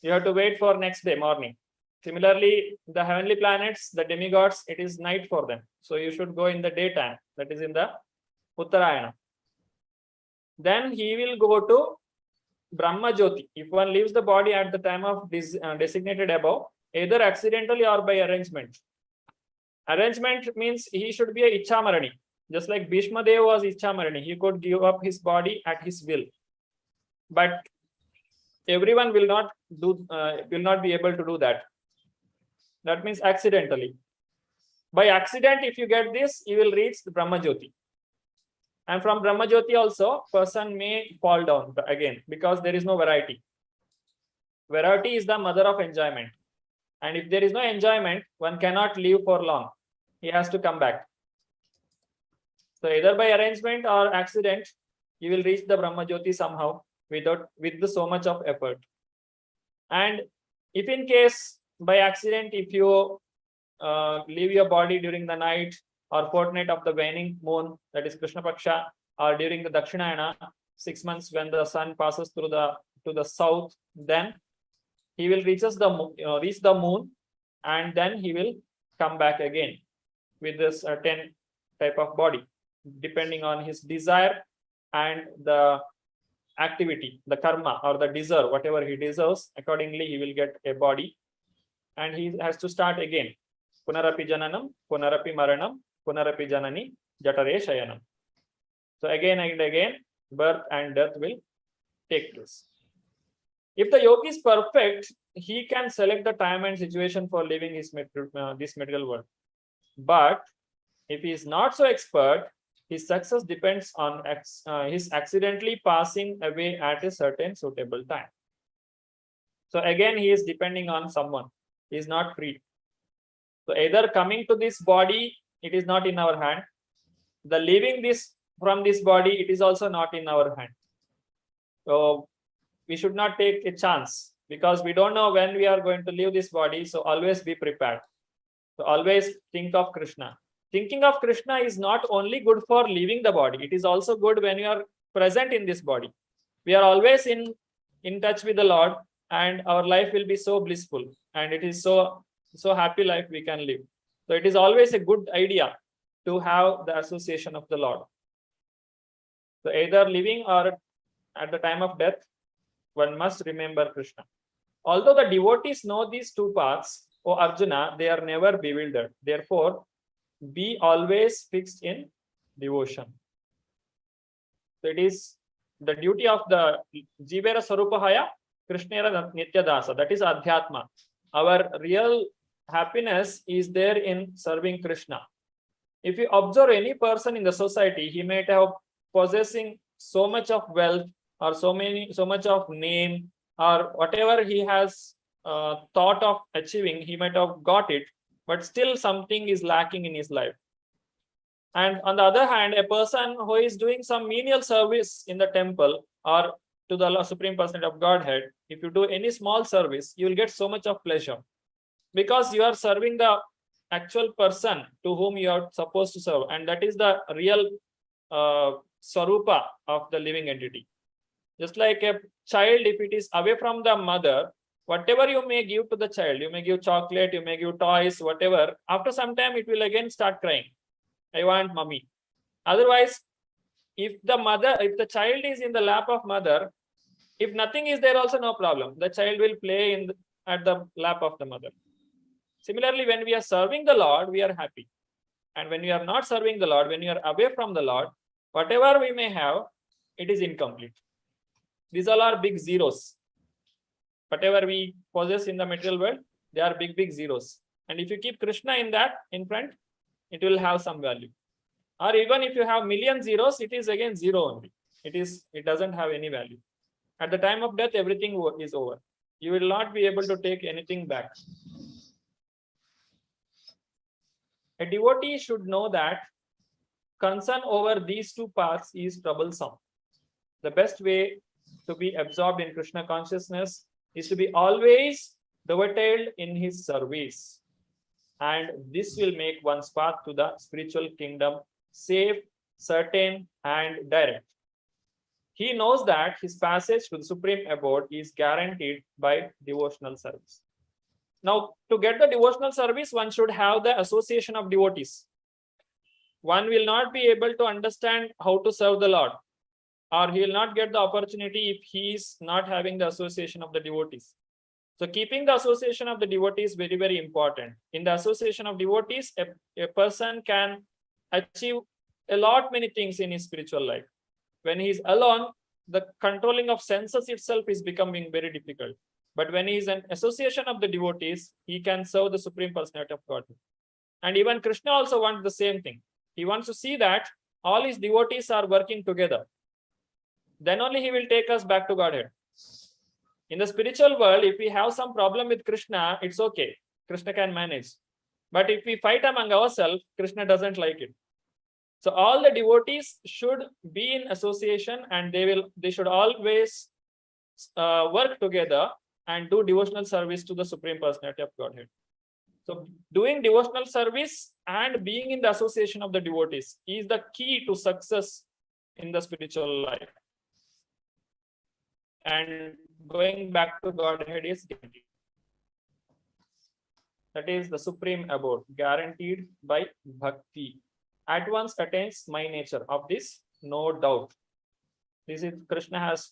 You have to wait for next day morning. Similarly, the heavenly planets, the demigods, it is night for them. So you should go in the daytime, that is in the Uttarayana. Then he will go to Brahma Jyoti. If one leaves the body at the time of this designated above, either accidentally or by arrangement. Arrangement means he should be a Ichhamarani. Just like Bhishma Dev was Ichhamarani, he could give up his body at his will. But everyone will not be able to do that. That means accidentally. By accident, if you get this, you will reach the Brahma Jyoti. And from Brahma Jyoti also, person may fall down again, because there is no variety. Variety is the mother of enjoyment. And if there is no enjoyment, one cannot live for long. He has to come back. So either by arrangement or accident, you will reach the Brahma Jyoti somehow with so much of effort. And if in case by accident, if you leave your body during the night or fortnight of the waning moon, that is Krishna Paksha, or during the Dakshinayana, 6 months when the sun passes through to the south, then he will reach the moon, and then he will come back again with this certain type of body, depending on his desire and the activity, the karma or the deserve, whatever he deserves, accordingly he will get a body, and he has to start again. Punarapi jananam, punarapi maranam, punarapi janani, jatare shayanam. So again and again, birth and death will take place. If the yogi is perfect, he can select the time and situation for living this material world. But if he is not so expert, his success depends on his accidentally passing away at a certain suitable time. So again, he is depending on someone. He is not free. So either coming to this body, it is not in our hand. The leaving this from this body, it is also not in our hand. So we should not take a chance, because we don't know when we are going to leave this body. So always be prepared. So always think of Krishna. Thinking of Krishna is not only good for leaving the body, it is also good when you are present in this body. We are always in touch with the Lord, and our life will be so blissful, and it is so happy life we can live. So it is always a good idea to have the association of the Lord. So either living or at the time of death, one must remember Krishna. Although the devotees know these two paths, O Arjuna, they are never bewildered. Therefore, be always fixed in devotion. So it is the duty of the Jivera Sarupahaya, Krishnera Nityadasa, that is Adhyatma. Our real happiness is there in serving Krishna. If you observe any person in the society, he might have possessing so much of wealth, or so much of name, or whatever he has thought of achieving, he might have got it, but still something is lacking in his life. And on the other hand, a person who is doing some menial service in the temple or to the Supreme Personality of Godhead, if you do any small service, you will get so much of pleasure, because you are serving the actual person to whom you are supposed to serve, and that is the real Sarupa of the living entity. Just like a child, if it is away from the mother, whatever you may give to the child, you may give chocolate, you may give toys, whatever, after some time it will again start crying, I want mommy. Otherwise, if the child is in the lap of mother, if nothing is there also no problem, the child will play at the lap of the mother. Similarly, when we are serving the Lord, we are happy. And when we are not serving the Lord, when we are away from the Lord, whatever we may have, it is incomplete. These all are big zeros. Whatever we possess in the material world, they are big zeros. And if you keep Krishna in front, it will have some value. Or even if you have million zeros, it is again zero only. It doesn't have any value. At the time of death, everything is over. You will not be able to take anything back. A devotee should know that concern over these two paths is troublesome. The best way to be absorbed in Krishna consciousness is to be always devoted in his service. And this will make one's path to the spiritual kingdom safe, certain, and direct. He knows that his passage to the supreme abode is guaranteed by devotional service. Now, to get the devotional service, one should have the association of devotees. One will not be able to understand how to serve the Lord, or he will not get the opportunity if he is not having the association of the devotees. So keeping the association of the devotees is very, very important. In the association of devotees, a person can achieve a lot many things in his spiritual life. When he is alone, the controlling of senses itself is becoming very difficult. But when he is an association of the devotees, he can serve the Supreme Personality of Godhead. And even Krishna also wants the same thing. He wants to see that all his devotees are working together. Then only he will take us back to Godhead. In the spiritual world, if we have some problem with Krishna, it's okay. Krishna can manage. But if we fight among ourselves, Krishna doesn't like it. So all the devotees should be in association, and they should always work together and do devotional service to the Supreme Personality of Godhead. So doing devotional service and being in the association of the devotees is the key to success in the spiritual life. And going back to Godhead is guaranteed. That is the supreme abode, guaranteed by Bhakti. At once attains my nature. Of this, no doubt. This is Krishna has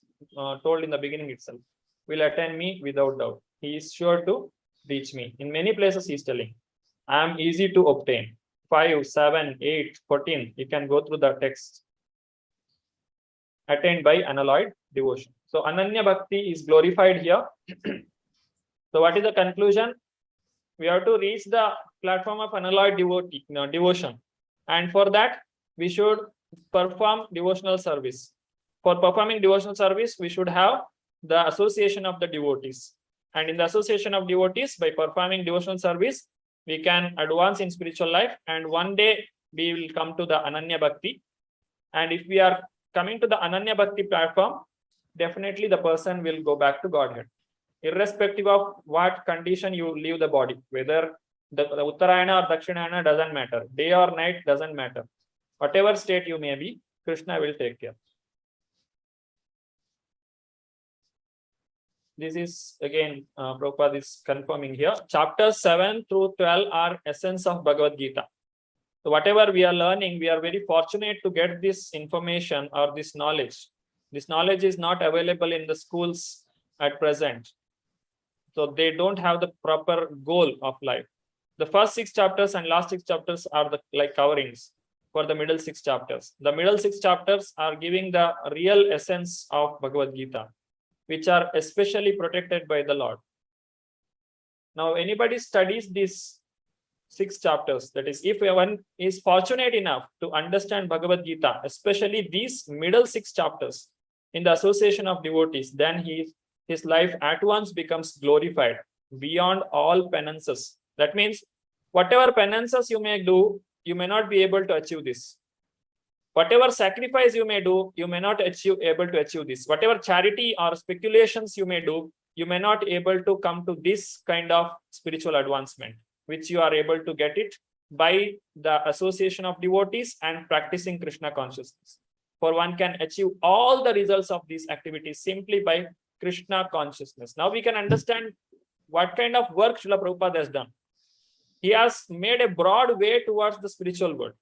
told in the beginning itself. Will attain me without doubt. He is sure to reach me. In many places he is telling, I am easy to obtain. 5, 7, 8, 14. You can go through the text. Attained by unalloyed devotion. So Ananya Bhakti is glorified here. So what is the conclusion? We have to reach the platform of unalloyed devotion. And for that, we should perform devotional service. For performing devotional service, we should have the association of the devotees. And in the association of devotees, by performing devotional service, we can advance in spiritual life. And one day we will come to the Ananya Bhakti. And if we are coming to the Ananya Bhakti platform, definitely the person will go back to Godhead. Irrespective of what condition you leave the body, whether the Uttarayana or Dakshinayana doesn't matter. Day or night doesn't matter. Whatever state you may be, Krishna will take care. This is again, Prabhupada is confirming here. Chapters 7 through 12 are essence of Bhagavad Gita. So whatever we are learning, we are very fortunate to get this information or this knowledge. This knowledge is not available in the schools at present. So they don't have the proper goal of life. The first 6 chapters and last 6 chapters are the like coverings for the middle 6 chapters. The middle 6 chapters are giving the real essence of Bhagavad Gita, which are especially protected by the Lord. Now, anybody studies these 6 chapters, that is, if one is fortunate enough to understand Bhagavad Gita, especially these middle 6 chapters in the association of devotees, then his life at once becomes glorified beyond all penances. That means whatever penances you may do, you may not be able to achieve this. Whatever sacrifice you may do, you may not able to achieve this. Whatever charity or speculations you may do, you may not able to come to this kind of spiritual advancement, which you are able to get it by the association of devotees and practicing Krishna consciousness. For one can achieve all the results of these activities simply by Krishna consciousness. Now we can understand what kind of work Srila Prabhupada has done. He has made a broad way towards the spiritual world.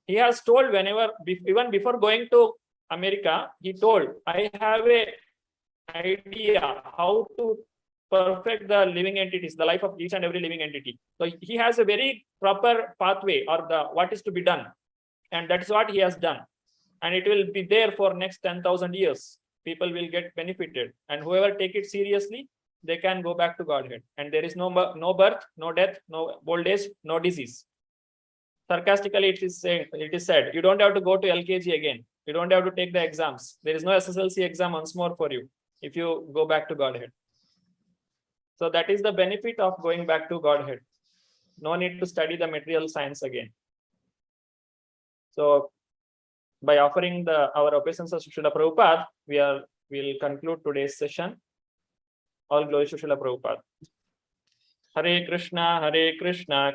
He has told whenever, even before going to America, he told, I have an idea how to perfect the living entities, the life of each and every living entity. So he has a very proper pathway or what is to be done. And that's what he has done. And it will be there for next 10,000 years. People will get benefited. And whoever take it seriously, they can go back to Godhead. And there is no birth, no death, no old age, no disease. Sarcastically, it is said, you don't have to go to LKG again. You don't have to take the exams. There is no SSLC exam once more for you if you go back to Godhead. So that is the benefit of going back to Godhead. No need to study the material science again. So by offering our obeisances to Srila Prabhupada, we'll conclude today's session. All glory to Srila Prabhupada. Hare Krishna,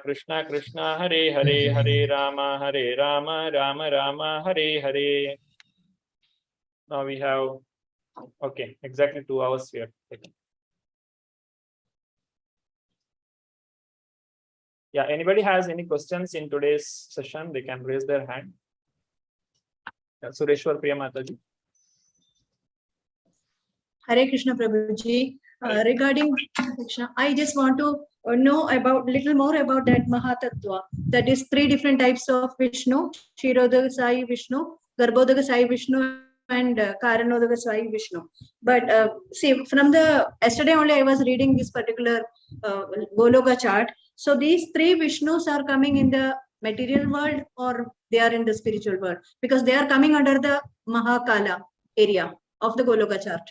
Krishna Krishna, Hare Hare, Hare Rama, Rama Rama, Hare Hare. Now we have, okay, exactly 2 hours we have taken. Yeah, anybody has any questions in today's session, they can raise their hand. Yeah, Sureshwar Priya Mataji. Hare Krishna Prabhuji. Regarding Krishna, I just want to know about little more about that Mahatattva. That is 3 different types of Vishnu: Kshirodaka Sai Vishnu, Garbhodaka Sai Vishnu, and Karanodaka Sai Vishnu. But see, from yesterday only I was reading this particular Goloka chart. So these 3 Vishnus are coming in the material world or they are in the spiritual world? Because they are coming under the Mahakala area of the Goloka chart.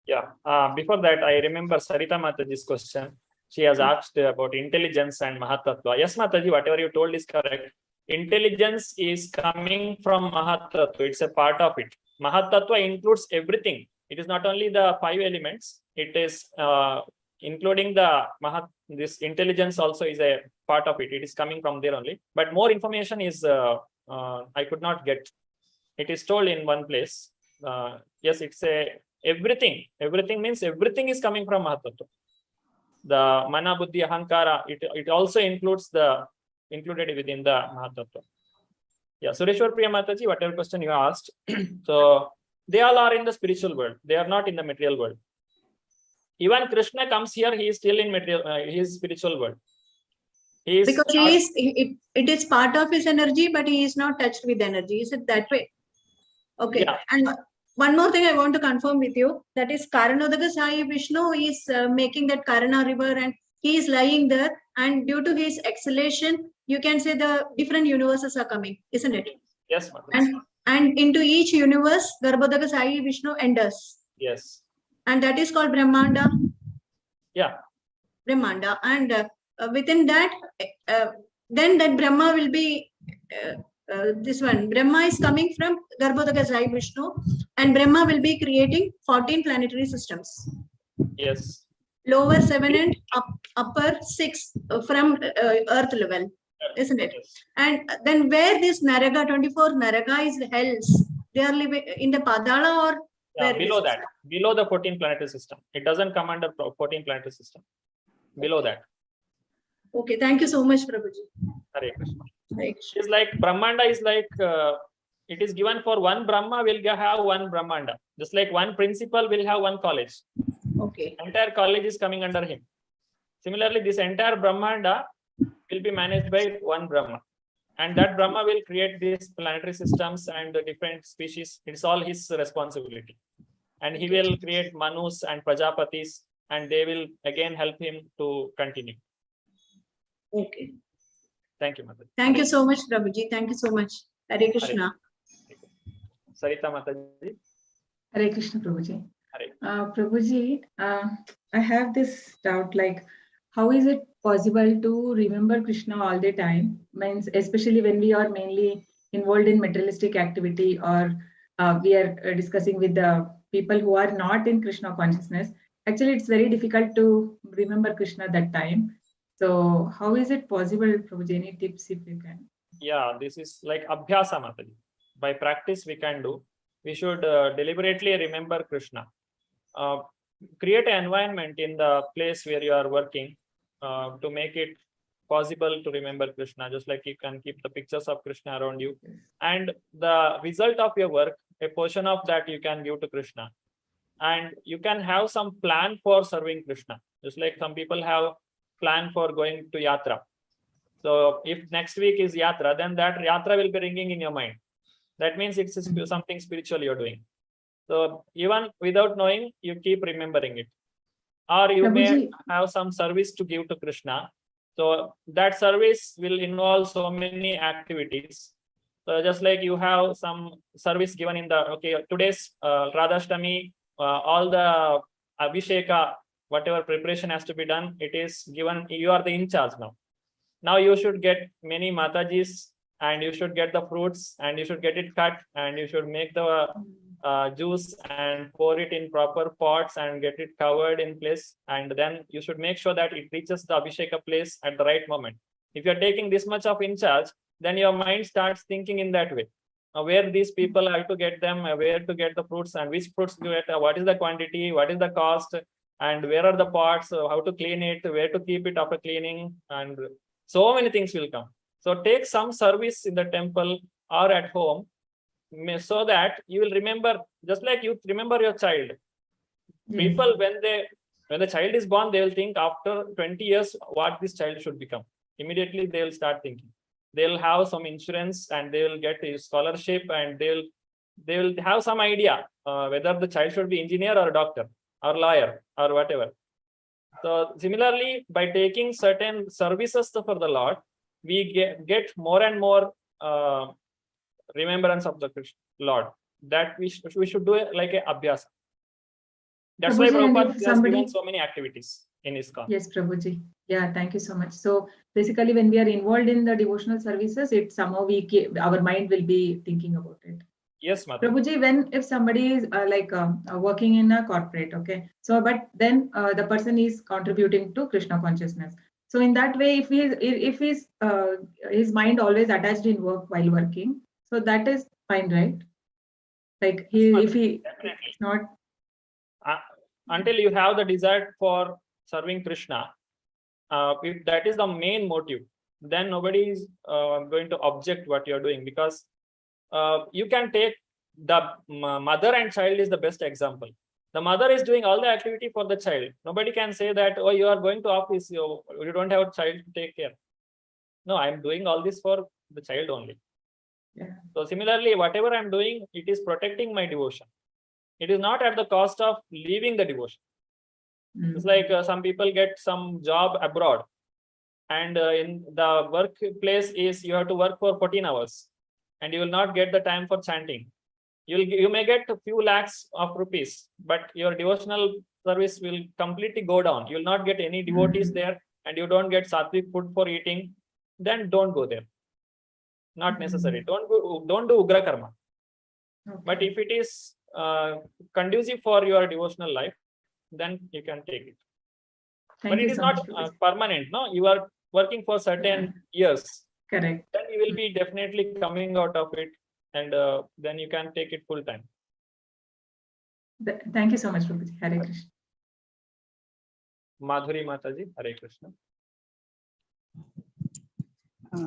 Yeah, before that, I remember Sarita Mataji's question. She has asked about intelligence and Mahatattva. Yes, Mataji, whatever you told is correct. Intelligence is coming from Mahatattva. It's a part of it. Mahatattva includes everything. It is not only the 5 elements. It is including this intelligence also is a part of it. It is coming from there only. But more information is I could not get. It is told in one place. Yes, it's everything. Everything means everything is coming from Mahatattva. The Mana, Buddhi, Ahankara, it also included within the Mahatattva. Yeah, Sureshwar Priya Mataji, whatever question you asked. So they all are in the spiritual world. They are not in the material world. Even Krishna comes here, he is still in his spiritual world. Because it is part of his energy, but he is not touched with energy. Is it that way? Okay. Yeah. And one more thing I want to confirm with you, that is Karanodaka Sai Vishnu is making that Karana river and he is lying there, and due to his exhalation, you can say the different universes are coming, isn't it? Yes, ma'am. And into each universe, Garbhodaka Sai Vishnu enters. Yes. And that is called Brahmanda. Yeah. Brahmanda, and within that, then that Brahma will be this one. Brahma is coming from Garbhodaka Sai Vishnu, and Brahma will be creating 14 planetary systems. Yes. Lower 7 and upper 6 from Earth level, isn't it? Yes. And then where this Naraga, 24 Naraga is hells, they are living in the Padala or Yeah, where below this that, below the 14 planetary system. It doesn't come under 14 planetary system. Below that. Okay, thank you so much, Prabhuji. Hare Krishna. Hare Krishna. It's like Brahmanda is like, it is given for one Brahma will have one Brahmanda. Just like one principal will have one college. Okay. Entire college is coming under him. Similarly, this entire Brahmanda will be managed by one Brahma. And that Brahma will create these planetary systems and the different species. It's all his responsibility. And he will create Manus and Prajapatis, and they will again help him to continue. Okay. Thank you, Mother. Thank you so much, Prabhuji. Thank you so much. Hare Krishna. Sarita Mataji. Hare Krishna, Prabhuji. Hare. Prabhuji, I have this doubt, like, how is it possible to remember Krishna all the time? Means, especially when we are mainly involved in materialistic activity, or we are discussing with the people who are not in Krishna consciousness. Actually, it's very difficult to remember Krishna that time. So how is it possible, Prabhuji? Any tips if you can? Yeah, this is like Abhyasa Mataji. By practice, we can do. We should deliberately remember Krishna. Create an environment in the place where you are working to make it possible to remember Krishna. Just like you can keep the pictures of Krishna around you. And the result of your work, a portion of that you can give to Krishna. And you can have some plan for serving Krishna. Just like some people have plan for going to Yatra. So if next week is Yatra, then that Yatra will be ringing in your mind. That means it's something spiritual you're doing. So even without knowing, you keep remembering it. Or you may have some service to give to Krishna. So that service will involve so many activities. So just like you have some service given in the, today's Radhashtami, all the Abhisheka, whatever preparation has to be done, it is given, you are the in charge now. Now you should get many Matajis, and you should get the fruits, and you should get it cut, and you should make the juice and pour it in proper pots and get it covered in place. And then you should make sure that it reaches the Abhisheka place at the right moment. If you're taking this much of in charge, then your mind starts thinking in that way. Where these people have to get them, where to get the fruits, and which fruits to get, what is the quantity, what is the cost, and where are the pots, how to clean it, where to keep it after cleaning, and so many things will come. So take some service in the temple or at home, so that you will remember, just like you remember your child. People, when the child is born, they will think after 20 years what this child should become. Immediately they will start thinking. They'll have some insurance, and they will get a scholarship, and they will have some idea whether the child should be engineer or doctor or lawyer or whatever. So similarly, by taking certain services for the Lord, we get more and more remembrance of the Lord. That we should do it like a abhyasa. That's why Prabhupada has given so many activities in his ISKCON. Yes, Prabhuji. Yeah, thank you so much. So basically, when we are involved in the devotional services, it somehow our mind will be thinking about it. Yes, Mother. Prabhuji, if somebody is working in a corporate, okay, so but then the person is contributing to Krishna consciousness. So in that way, if his mind always attached in work while working, so that is fine, right? Like if he definitely not until you have the desire for serving Krishna, if that is the main motive, then nobody is going to object what you are doing, because you can take the mother and child is the best example. The mother is doing all the activity for the child. Nobody can say that, oh, you are going to office, you don't have a child to take care. No, I'm doing all this for the child only. Yeah. So similarly, whatever I'm doing, it is protecting my devotion. It is not at the cost of leaving the devotion. It's like some people get some job abroad, and in the workplace is you have to work for 14 hours, and you will not get the time for chanting. You may get a few lakhs of rupees, but your devotional service will completely go down. You will not get any devotees there, and you don't get sattvic food for eating. Then don't go there. Not necessary. Don't do ugra karma. But if it is conducive for your devotional life, then you can take it. But it is not permanent. No, you are working for certain years. Correct. Then you will be definitely coming out of it, and then you can take it full time. Thank you so much, Prabhuji. Hare Krishna. Madhuri Mataji, Hare Krishna.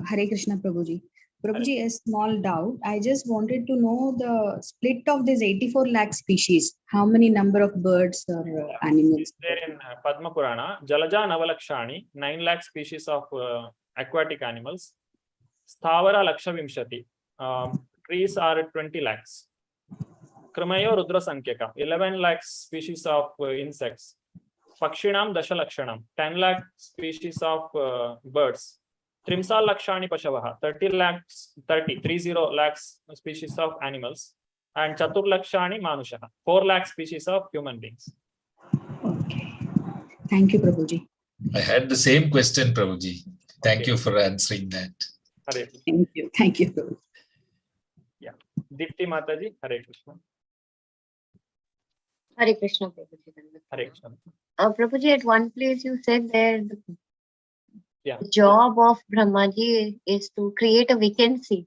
Hare Krishna, Prabhuji. Prabhuji, a small doubt. I just wanted to know the split of this 84 lakh species. How many number of birds or animals? There in Padma Purana, Jalaja Navalakshani, 9 lakh species of aquatic animals. Sthavara Laksha Vimshati, trees are 20 lakhs. Kramayo Rudra Sankyaka, 11 lakh species of insects. Pakshinam Dasha Lakshanam, 10 lakh species of birds. Trimsal Lakshani Pashavaha, 30 lakhs species of animals. And Chatur Lakshani Manushaha, 4 lakh species of human beings. Okay. Thank you, Prabhuji. I had the same question, Prabhuji. Thank you for answering that. Hare. Thank you. Thank you, Prabhuji. Yeah. Dipti Mataji, Hare Krishna. Hare Krishna, Prabhuji. Hare Krishna. Prabhuji, at one place you said there Yeah. the job of Brahmaji is to create a vacancy.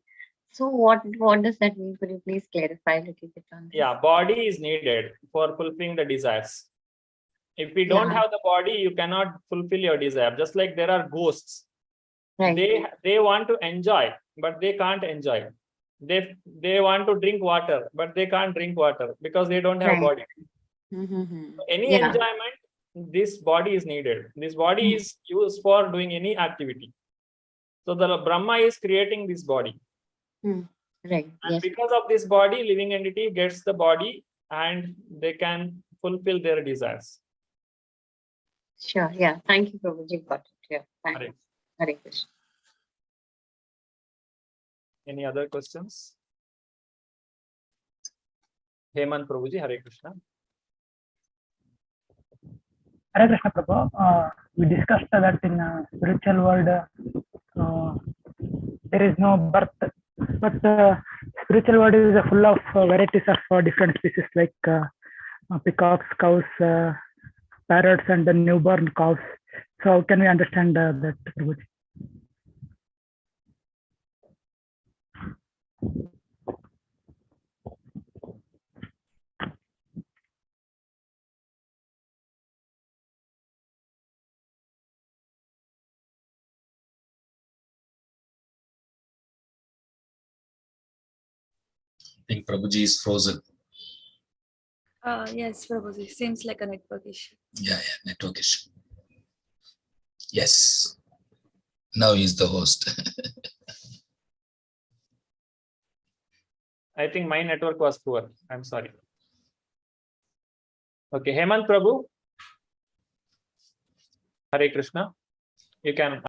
So what does that mean? Could you please clarify a little bit on that? Yeah, body is needed for fulfilling the desires. If we don't have the body, you cannot fulfill your desire. Just like there are ghosts. Right. They want to enjoy, but they can't enjoy. They want to drink water, but they can't drink water because they don't have body. Any enjoyment, this body is needed. This body is used for doing any activity. So the Brahma is creating this body. Right. And because of this body, living entity gets the body and they can fulfill their desires. Sure. Yeah. Thank you, Prabhuji. Got it. Yeah. Thank you. Hare Krishna. Any other questions? Hemant Prabhuji, Hare Krishna. Hare Krishna Prabhu, we discussed that in spiritual world there is no birth, but spiritual world is full of varieties of different species like peacocks, cows, parrots, and the newborn cows. So how can we understand that, Prabhuji? I think Prabhuji is frozen. Yes, Prabhuji. Seems like a network issue. Yeah, network issue. Yes. Now he's the host. I think my network was poor. I'm sorry. Okay, Hemant Prabhu. Hare Krishna. You can